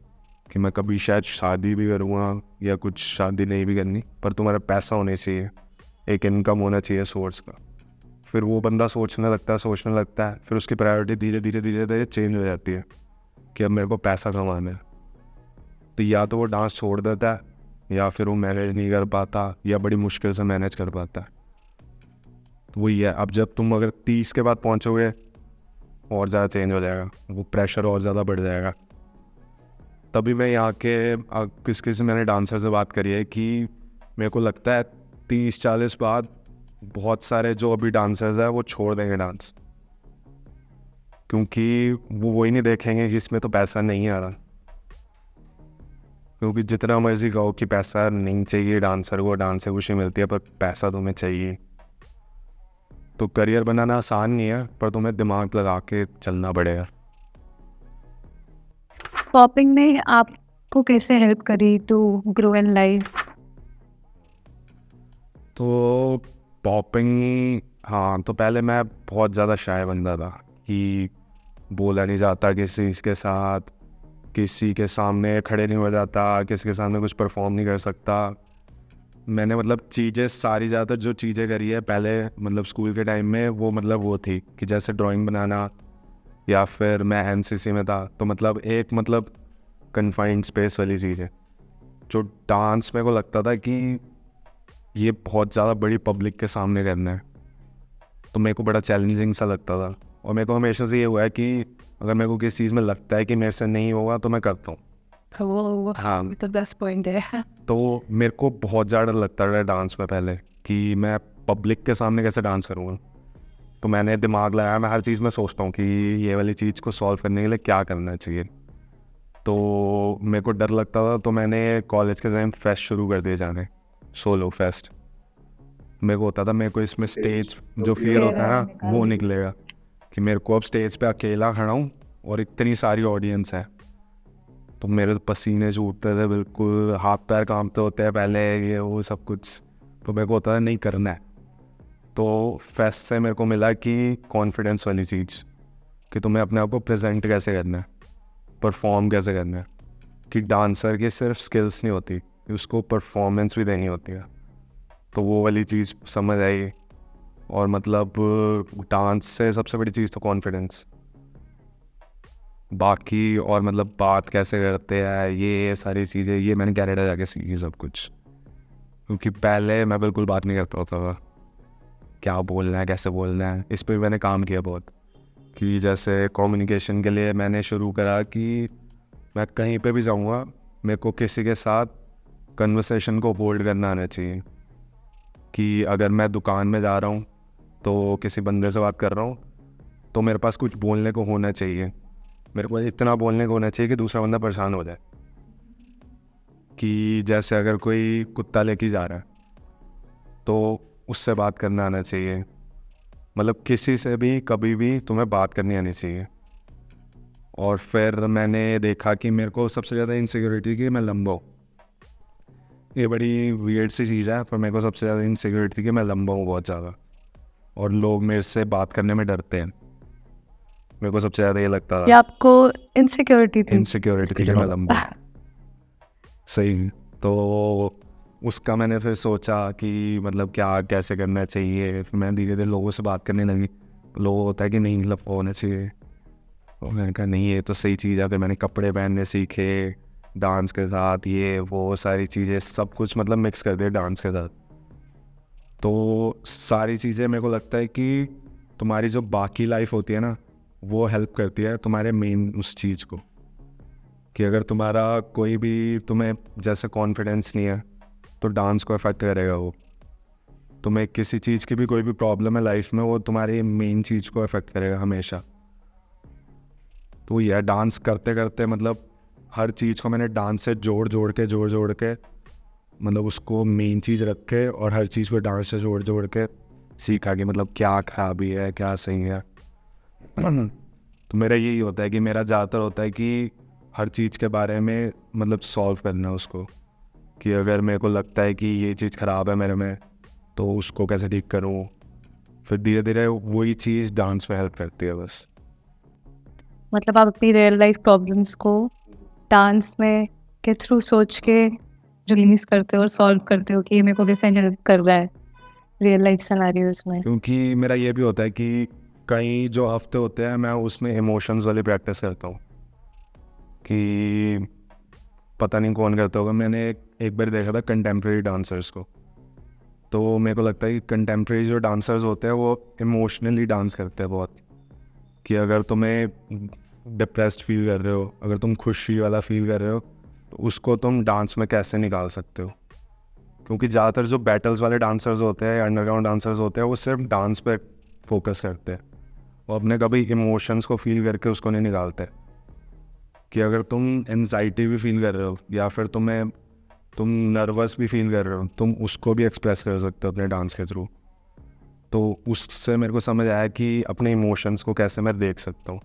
कि मैं कभी शायद शादी भी करूँगा या कुछ शादी नहीं भी करनी, पर तुम्हारा पैसा होना चाहिए, एक इनकम होना चाहिए सोर्स का। फिर वो बंदा सोचने लगता है, फिर उसकी प्रायोरिटी धीरे धीरे चेंज हो जाती है कि अब मेरे को पैसा कमाना है। तो या तो वो डांस छोड़ देता है, या फिर वो मैनेज नहीं कर पाता, या बड़ी मुश्किल से मैनेज कर पाता है। तो वही है, अब जब तुम अगर 30 के बाद पहुँचोगे और ज़्यादा चेंज हो जाएगा, वो प्रेशर और ज़्यादा बढ़ जाएगा। तभी मैं यहाँ के किस से मैंने डांसर से बात करी है कि मेरे को लगता है 30-40 बाद बहुत सारे जो अभी डांसर्स हैं वो छोड़ देंगे डांस, क्योंकि वो वही नहीं देखेंगे कि इसमें तो पैसा नहीं आ रहा। क्योंकि जितना मर्जी कहो कि पैसा नहीं चाहिए डांसर को, डांस से खुशी मिलती है, पर पैसा तुम्हें चाहिए। तो करियर बनाना आसान नहीं है, पर तुम्हें दिमाग लगा के चलना पड़ेगा। पॉपिंग ने आपको कैसे हेल्प करी टू ग्रो इन लाइफ? तो पॉपिंग, हाँ, तो पहले मैं बहुत ज़्यादा शाय बंदा था कि बोला नहीं जाता किसी के साथ, किसी के सामने खड़े नहीं हो जाता, किसी के सामने कुछ परफॉर्म नहीं कर सकता। मैंने मतलब चीज़ें सारी, ज़्यादातर जो चीज़ें करी है पहले मतलब स्कूल के टाइम में, वो मतलब वो थी कि जैसे ड्राइंग बनाना, या फिर मैं एनसीसी में था, तो मतलब एक मतलब कन्फाइंड स्पेस वाली चीज़ है। जो डांस मेरे को लगता था कि ये बहुत ज़्यादा बड़ी पब्लिक के सामने करना है, तो मेरे को बड़ा चैलेंजिंग सा लगता था। और मेरे को हमेशा से ये हुआ है कि अगर मेरे को किसी चीज़ में लगता है कि मेरे से नहीं होगा तो मैं करता हूँ। वो हाँ, तो बेस्ट पॉइंट है। तो मेरे को बहुत ज़्यादा लगता था डांस में पहले कि मैं पब्लिक के सामने कैसे डांस करूँगा। तो मैंने दिमाग लगाया, मैं हर चीज़ में सोचता हूँ कि ये वाली चीज़ को सॉल्व करने के लिए क्या करना चाहिए। तो मेरे को डर लगता था, तो मैंने कॉलेज के टाइम फेस्ट शुरू कर दिए जाने, सोलो फेस्ट। मेरे को होता था मेरे को इसमें स्टेज जो फियर होता है ना वो निकलेगा, कि मेरे को अब स्टेज पे अकेला खड़ा हूँ और इतनी सारी ऑडियंस है। तो मेरे पसीने छूटते थे बिल्कुल, हाथ पैर कांपते होते हैं पहले, ये वो सब कुछ। तो मेरे को होता था नहीं करना है। तो फेस्ट से मेरे को मिला कि कॉन्फिडेंस वाली चीज़, कि तुम्हें अपने आप को प्रेजेंट कैसे करना है, परफॉर्म कैसे करना है, कि डांसर की सिर्फ स्किल्स नहीं होती, उसको परफॉर्मेंस भी देनी होती है। तो वो वाली चीज़ समझ आई। और मतलब डांस से सबसे बड़ी चीज़ तो कॉन्फिडेंस, बाकी और मतलब बात कैसे करते हैं, ये सारी चीज़ें, ये मैंने कनाडा जाके सीखी सब कुछ। क्योंकि पहले मैं बिल्कुल बात नहीं करता होता था, क्या बोलना है, कैसे बोलना है। इस पर भी मैंने काम किया बहुत, कि जैसे कम्युनिकेशन के लिए मैंने शुरू करा कि मैं कहीं पे भी जाऊँगा, मेरे को किसी के साथ कन्वर्सेशन को होल्ड करना आना चाहिए। कि अगर मैं दुकान में जा रहा हूँ तो किसी बंदे से बात कर रहा हूँ तो मेरे पास कुछ बोलने को होना चाहिए, मेरे को इतना बोलने को होना चाहिए कि दूसरा बंदा परेशान हो जाए। कि जैसे अगर कोई कुत्ता लेके जा रहा है तो उससे बात करना आना चाहिए, मतलब किसी से भी कभी भी तुम्हें बात करनी आनी चाहिए। और फिर मैंने देखा कि मेरे को सबसे ज़्यादा इनसिक्योरिटी कि मैं लंबा हूँ। ये बड़ी वियर्ड सी चीज़ है, पर मेरे को सबसे ज़्यादा इनसिक्योरिटी कि मैं लंबा हूँ बहुत ज़्यादा, और लोग मेरे से बात करने में डरते हैं। मेरे को सबसे ज़्यादा ये लगता ये था आपको इनसिक्योरिटी थी? इनसिक्योरिटी कि मैं लंबा हूँ। सही। तो उसका मैंने फिर सोचा कि मतलब क्या कैसे करना चाहिए। फिर मैं धीरे धीरे लोगों से बात करने लगी। लोगों होता है कि नहीं लंबा होना चाहिए, और मैंने कहा नहीं ये तो सही चीज़ है। फिर मैंने कपड़े पहनने सीखे डांस के साथ, ये वो सारी चीज़ें सब कुछ मतलब मिक्स कर दिया डांस के साथ। तो सारी चीज़ें मेरे को लगता है कि तुम्हारी जो बाकी लाइफ होती है ना, वो हेल्प करती है तुम्हारे मेन उस चीज़ को। कि अगर तुम्हारा कोई भी तुम्हें जैसे कॉन्फिडेंस नहीं है तो डांस को अफेक्ट करेगा वो। तुम्हें किसी चीज़ की भी कोई भी प्रॉब्लम है लाइफ में, वो तुम्हारी मेन चीज़ को अफेक्ट करेगा हमेशा। तो यह डांस करते करते मतलब हर चीज़ को मैंने डांस से जोड़ जोड़ के मतलब उसको मेन चीज़ रख के, और हर चीज़ को डांस से जोड़ के सीखा कि मतलब क्या खराबी है क्या सही है। तो मेरा यही होता है कि मेरा ज़्यादातर होता है कि हर चीज़ के बारे में मतलब सॉल्व करना उसको। कि अगर मेरे को लगता है कि ये चीज़ ख़राब है मेरे में, तो उसको कैसे ठीक करूँ। फिर धीरे धीरे वही चीज़ डांस में हेल्प करती है बस। मतलब आप अपनी रियल लाइफ प्रॉब्लम्स को डांस में के थ्रू सोच के रिलीज करते हो और सॉल्व करते हो कि ये मेरे को कैसे हेल्प कर रहा है रियल लाइफ सिनेरियोज में। क्योंकि मेरा ये भी होता है कि कई जो हफ्ते होते हैं मैं उसमें इमोशंस वाली प्रैक्टिस करता हूँ। कि पता नहीं कौन करता होगा, मैंने एक बार देखा था कंटेम्प्रेरी डांसर्स को। तो मेरे को लगता है कि कंटेम्प्रेरी जो डांसर्स होते हैं वो इमोशनली डांस करते हैं बहुत। कि अगर तुम्हें डिप्रेस्ड फील कर रहे हो, अगर तुम खुशी वाला फील कर रहे हो, तो उसको तुम डांस में कैसे निकाल सकते हो। क्योंकि ज़्यादातर जो बैटल्स वाले डांसर्स होते हैं या अंडरग्राउंड डांसर्स होते हैं वो सिर्फ डांस पे फोकस करते हैं, वो अपने कभी इमोशंस को फील करके उसको नहीं निकालते। कि अगर तुम एनजाइटी भी फील कर रहे हो या फिर तुम नर्वस भी फील कर रहे हो, तुम उसको भी एक्सप्रेस कर सकते हो अपने डांस के थ्रू। तो उससे मेरे को समझ आया कि अपने इमोशंस को कैसे मैं देख सकता हूँ।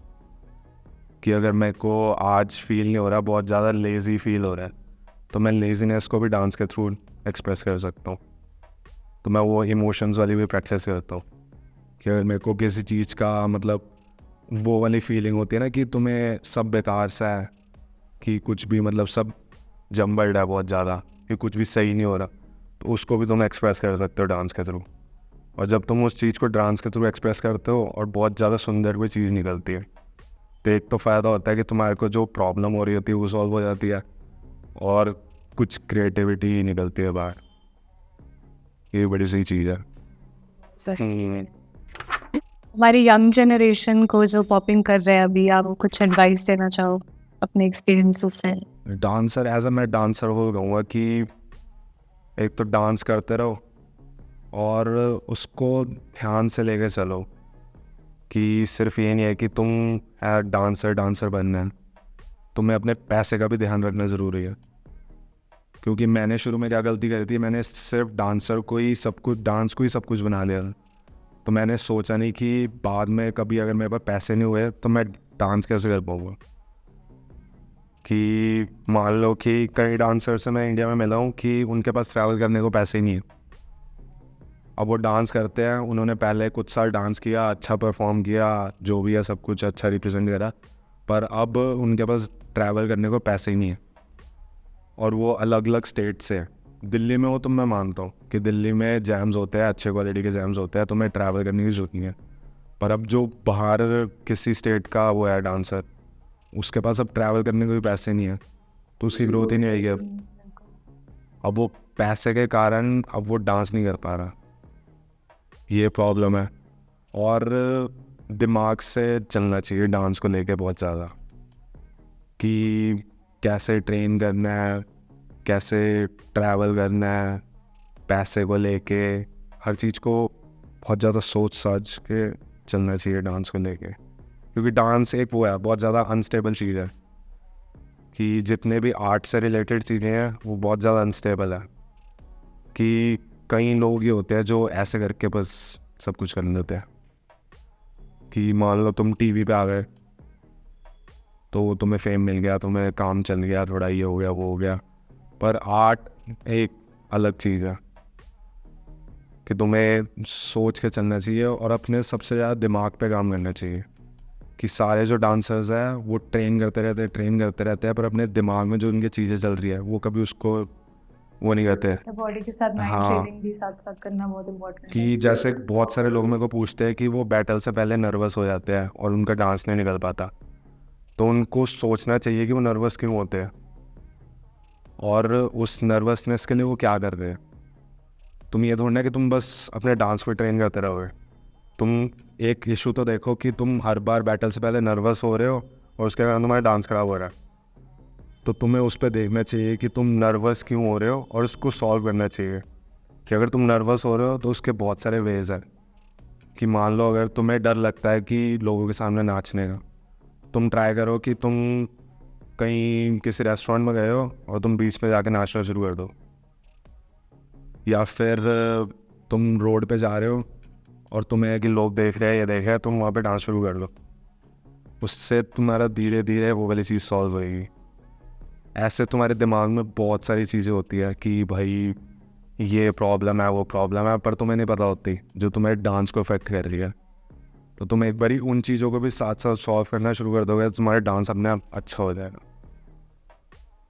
कि अगर मेरे को आज फील नहीं हो रहा, बहुत ज़्यादा लेज़ी फील हो रहा है, तो मैं लेज़ीनेस को भी डांस के थ्रू एक्सप्रेस कर सकता हूँ। तो मैं वो इमोशंस वाली भी प्रैक्टिस करता हूँ। कि अगर मेरे को किसी चीज़ का मतलब वो वाली फीलिंग होती है ना कि तुम्हें सब बेकार सा है, कि कुछ भी मतलब सब जम्बल्ड है बहुत ज़्यादा, कि कुछ भी सही नहीं हो रहा, तो उसको भी तुम एक्सप्रेस कर सकते हो डांस के थ्रू। और जब तुम उस चीज़ को डांस के थ्रू एक्सप्रेस करते हो और बहुत ज़्यादा सुंदर भी चीज़ निकलती है, तो एक तो फ़ायदा होता है कि तुम्हारे को जो प्रॉब्लम हो रही होती है वो सॉल्व हो जाती है, और कुछ क्रिएटिविटी निकलती है बाहर। ये बड़ी सही चीज़ है। हमारी यंग जनरेशन को जो पॉपिंग कर रहे हैं अभी, आप कुछ एडवाइस देना चाहो अपने एक्सपीरियंसेस से? डांसर एज अ मैं डांसर को कहूँगा कि एक तो डांस करते रहो और उसको ध्यान से लेके चलो। कि सिर्फ ये नहीं है कि तुम डांसर बनना है, तुम्हें अपने पैसे का भी ध्यान रखना ज़रूरी है। क्योंकि मैंने शुरू में क्या गलती करी थी, मैंने सिर्फ डांसर को ही सब कुछ, डांस को ही सब कुछ बना लिया। तो मैंने सोचा नहीं कि बाद में कभी अगर मेरे पास पैसे नहीं हुए तो मैं डांस कैसे कर पाऊँगा। कि मान लो कि कई डांसर से मैं इंडिया में मिला हूँ कि उनके पास ट्रैवल करने को पैसे ही नहीं है। अब वो डांस करते हैं, उन्होंने पहले कुछ साल डांस किया, अच्छा परफॉर्म किया, जो भी है सब कुछ अच्छा रिप्रेजेंट करा, पर अब उनके पास ट्रैवल करने को पैसे ही नहीं है। और वो अलग अलग स्टेट से हैं। दिल्ली में हो तो मैं मानता हूँ कि दिल्ली में जैम्स होते हैं, अच्छे क्वालिटी के जैम्स होते हैं, तो मैं ट्रैवल करने की ज़रूरत नहीं है। पर अब जो बाहर किसी स्टेट का वो है डांसर, उसके पास अब ट्रैवल करने को भी पैसे नहीं है, तो उसकी ग्रोथ ही नहीं आएगी। अब वो पैसे के कारण अब वो डांस नहीं कर पा रहा, ये प्रॉब्लम है। और दिमाग से चलना चाहिए डांस को लेके बहुत ज़्यादा, कि कैसे ट्रेन करना है, कैसे ट्रैवल करना है, पैसे को लेके हर चीज़ को बहुत ज़्यादा सोच साज के चलना चाहिए डांस को लेके, क्योंकि डांस एक वो है बहुत ज़्यादा अनस्टेबल चीज़ है कि जितने भी आर्ट से रिलेटेड चीज़ें हैं वो बहुत ज़्यादा अनस्टेबल है। कि कई लोग ये होते हैं जो ऐसे करके बस सब कुछ कर लेते हैं कि मान लो तुम टीवी पे आ गए तो तुम्हें फेम मिल गया, तुम्हें काम चल गया, थोड़ा ये हो गया वो हो गया, पर आर्ट एक अलग चीज़ है कि तुम्हें सोच के चलना चाहिए और अपने सबसे ज़्यादा दिमाग पे काम करना चाहिए। कि सारे जो डांसर्स हैं वो ट्रेन करते रहते हैं पर अपने दिमाग में जो उनकी चीज़ें चल रही है वो कभी उसको वो नहीं करते। बॉडी के साथ माइंड हाँ। ट्रेनिंग भी साथ साथ करना बहुत इम्पोर्टेंट है। कि जैसे बहुत सारे लोग मेरे को पूछते हैं कि वो बैटल से पहले नर्वस हो जाते हैं और उनका डांस नहीं निकल पाता, तो उनको सोचना चाहिए कि वो नर्वस क्यों होते हैं और उस नर्वसनेस के लिए वो क्या कर रहे हैं। तुम ये थोड़ा कि तुम बस अपने डांस को ट्रेन करते रहोगे। तुम एक इशू तो देखो कि तुम हर बार बैटल से पहले नर्वस हो रहे हो और उसके कारण तुम्हारा डांस खराब हो रहा है, तो तुम्हें उस पर देखना चाहिए कि तुम नर्वस क्यों हो रहे हो और उसको सॉल्व करना चाहिए। कि अगर तुम नर्वस हो रहे हो तो उसके बहुत सारे वेज हैं। कि मान लो अगर तुम्हें डर लगता है कि लोगों के सामने नाचने का, तुम ट्राई करो कि तुम कहीं किसी रेस्टोरेंट में गए हो और तुम बीच में जाके नाचना शुरू कर दो, या फिर तुम रोड पे जा रहे हो और तुम्हें कि लोग देख रहे हैं ये देख रहे हैं, तुम वहाँ पे डांस शुरू कर दो। उससे तुम्हारा धीरे धीरे वो वाली चीज़ सॉल्व होएगी। ऐसे तुम्हारे दिमाग में बहुत सारी चीज़ें होती है कि भाई ये प्रॉब्लम है वो प्रॉब्लम है, पर तुम्हें नहीं पता होती जो तुम्हारे डांस को इफेक्ट कर रही है। तो तुम एक बारी उन चीज़ों को भी साथ साथ सॉल्व करना शुरू कर दोगे तो तुम्हारा डांस अपने आप अच्छा हो जाएगा।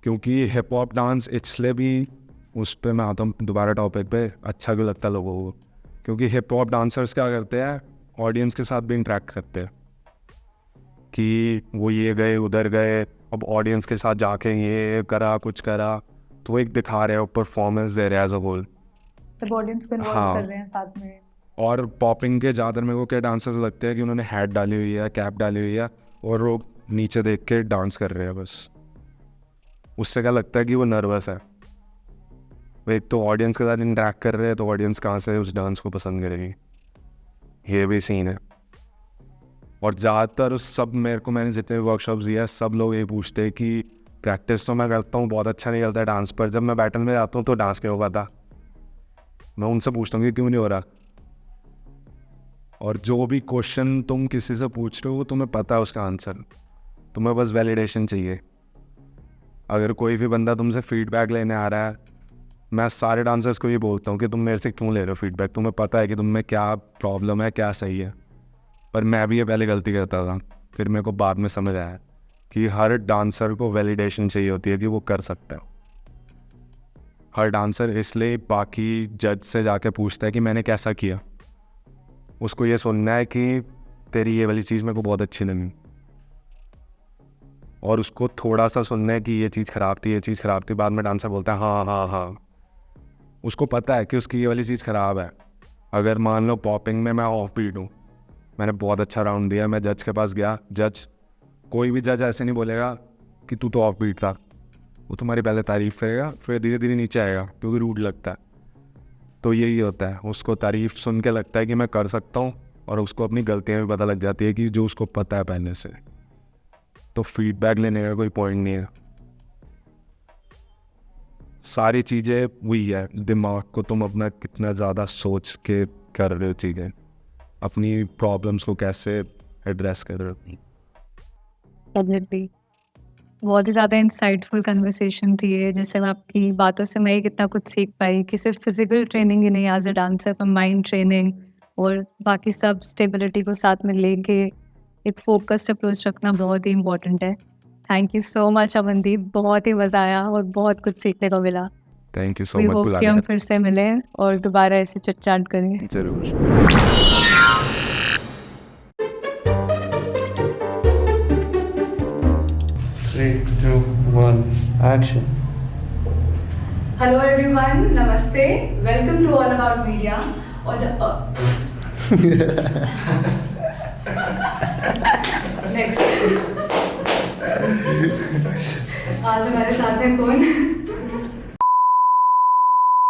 क्योंकि हिप हॉप डांस इसलिए भी, उस पर मैं आता हूँ दोबारा टॉपिक पे, अच्छा क्यों लगता है लोगों को, क्योंकि हिप हॉप डांसर्स क्या करते हैं, ऑडियंस के साथ भी इंटरेक्ट करते हैं। कि वो ये गए उधर गए, अब ऑडियंस के साथ जाके ये करा कुछ करा, तो वो एक दिखा रहे हो, परफॉर्मेंस दे रहे हैं एज अ होल। तब ऑडियंस को इन्वॉल्व हाँ। कर रहे हैं साथ में। और पॉपिंग के ज़्यादातर मेरे को क्या डांसर्स लगते हैं कि उन्होंने हैट डाली हुई है, कैप डाली हुई है और वो नीचे देख के डांस कर रहे हैं बस। उससे क्या लगता है कि वो नर्वस है। वो एक तो ऑडियंस के साथ इंटरेक्ट कर रहे हैं तो ऑडियंस कहाँ से उस डांस को पसंद करेगी, ये भी सीन है। और ज़्यादातर उस सब मैंने जितने वर्कशॉप्स दिए हैं सब लोग ये पूछते हैं कि प्रैक्टिस तो मैं करता हूँ बहुत अच्छा निकलता है डांस, पर जब मैं बैटल में जाता हूँ तो डांस नहीं हो पाता। मैं उनसे पूछता हूँ कि क्यों नहीं हो रहा। और जो भी क्वेश्चन तुम किसी से पूछ रहे हो तुम्हें पता है उसका आंसर, तुम्हें बस वैलिडेशन चाहिए। अगर कोई भी बंदा तुमसे फीडबैक लेने आ रहा है, मैं सारे डांसर्स को ये बोलता हूँ कि तुम मेरे से क्यों ले रहे हो फीडबैक, तुम्हें पता है कि तुम में क्या प्रॉब्लम है क्या सही है। पर मैं भी ये पहले गलती करता था, फिर मेरे को बाद में समझ आया कि हर डांसर को वैलिडेशन चाहिए होती है कि वो कर सकता है। हर डांसर इसलिए बाकी जज से जाके पूछता है कि मैंने कैसा किया, उसको ये सुनना है कि तेरी ये वाली चीज़ मेरे को बहुत अच्छी लगी, और उसको थोड़ा सा सुनना है कि ये चीज़ ख़राब थी ये चीज़ ख़राब थी। बाद में डांसर बोलता है हाँ हाँ हाँ, उसको पता है कि उसकी ये वाली चीज़ ख़राब है। अगर मान लो पॉपिंग में मैं ऑफ बीट हूँ, मैंने बहुत अच्छा राउंड दिया, मैं जज के पास गया, जज कोई भी जज ऐसे नहीं बोलेगा कि तू तो ऑफ बीट था, वो तुम्हारी पहले तारीफ़ करेगा फिर धीरे धीरे नीचे आएगा क्योंकि रूड लगता है। तो यही होता है, उसको तारीफ़ सुन के लगता है कि मैं कर सकता हूँ, और उसको अपनी गलतियाँ भी पता लग जाती है कि जो उसको पता है पहले से। तो फीडबैक लेने का कोई पॉइंट नहीं है। सारी चीज़ें वही है, दिमाग को तुम अपना कितना ज़्यादा सोच के कर रहे हो चीज़ें, अपनी प्रॉब्लम्स को कैसे एड्रेस कर रहे हो। डेफिनेटली बहुत ही ज़्यादा इंसाइटफुल कन्वर्सेशन थी ये। जैसे आपकी बातों से मैं कितना कुछ सीख पाई कि सिर्फ फिजिकल ट्रेनिंग ही नहीं, एज अ डांसर पर माइंड ट्रेनिंग और बाकी सब स्टेबिलिटी को साथ में लेके एक फोकस्ड अप्रोच रखना बहुत ही इम्पोर्टेंट है। Thank you so much Amandeep, बहुत ही मज़ा आया और बहुत कुछ सीखने को मिला। Thank you so we much hope कि हम फिर से मिलें और दोबारा ऐसे चिट चैट करें। जरूर। 3, 2, 1, action. हेलो एवरीवन, नमस्ते, welcome to all about media. और नेक्स्ट आज हमारे साथ हैं कौन?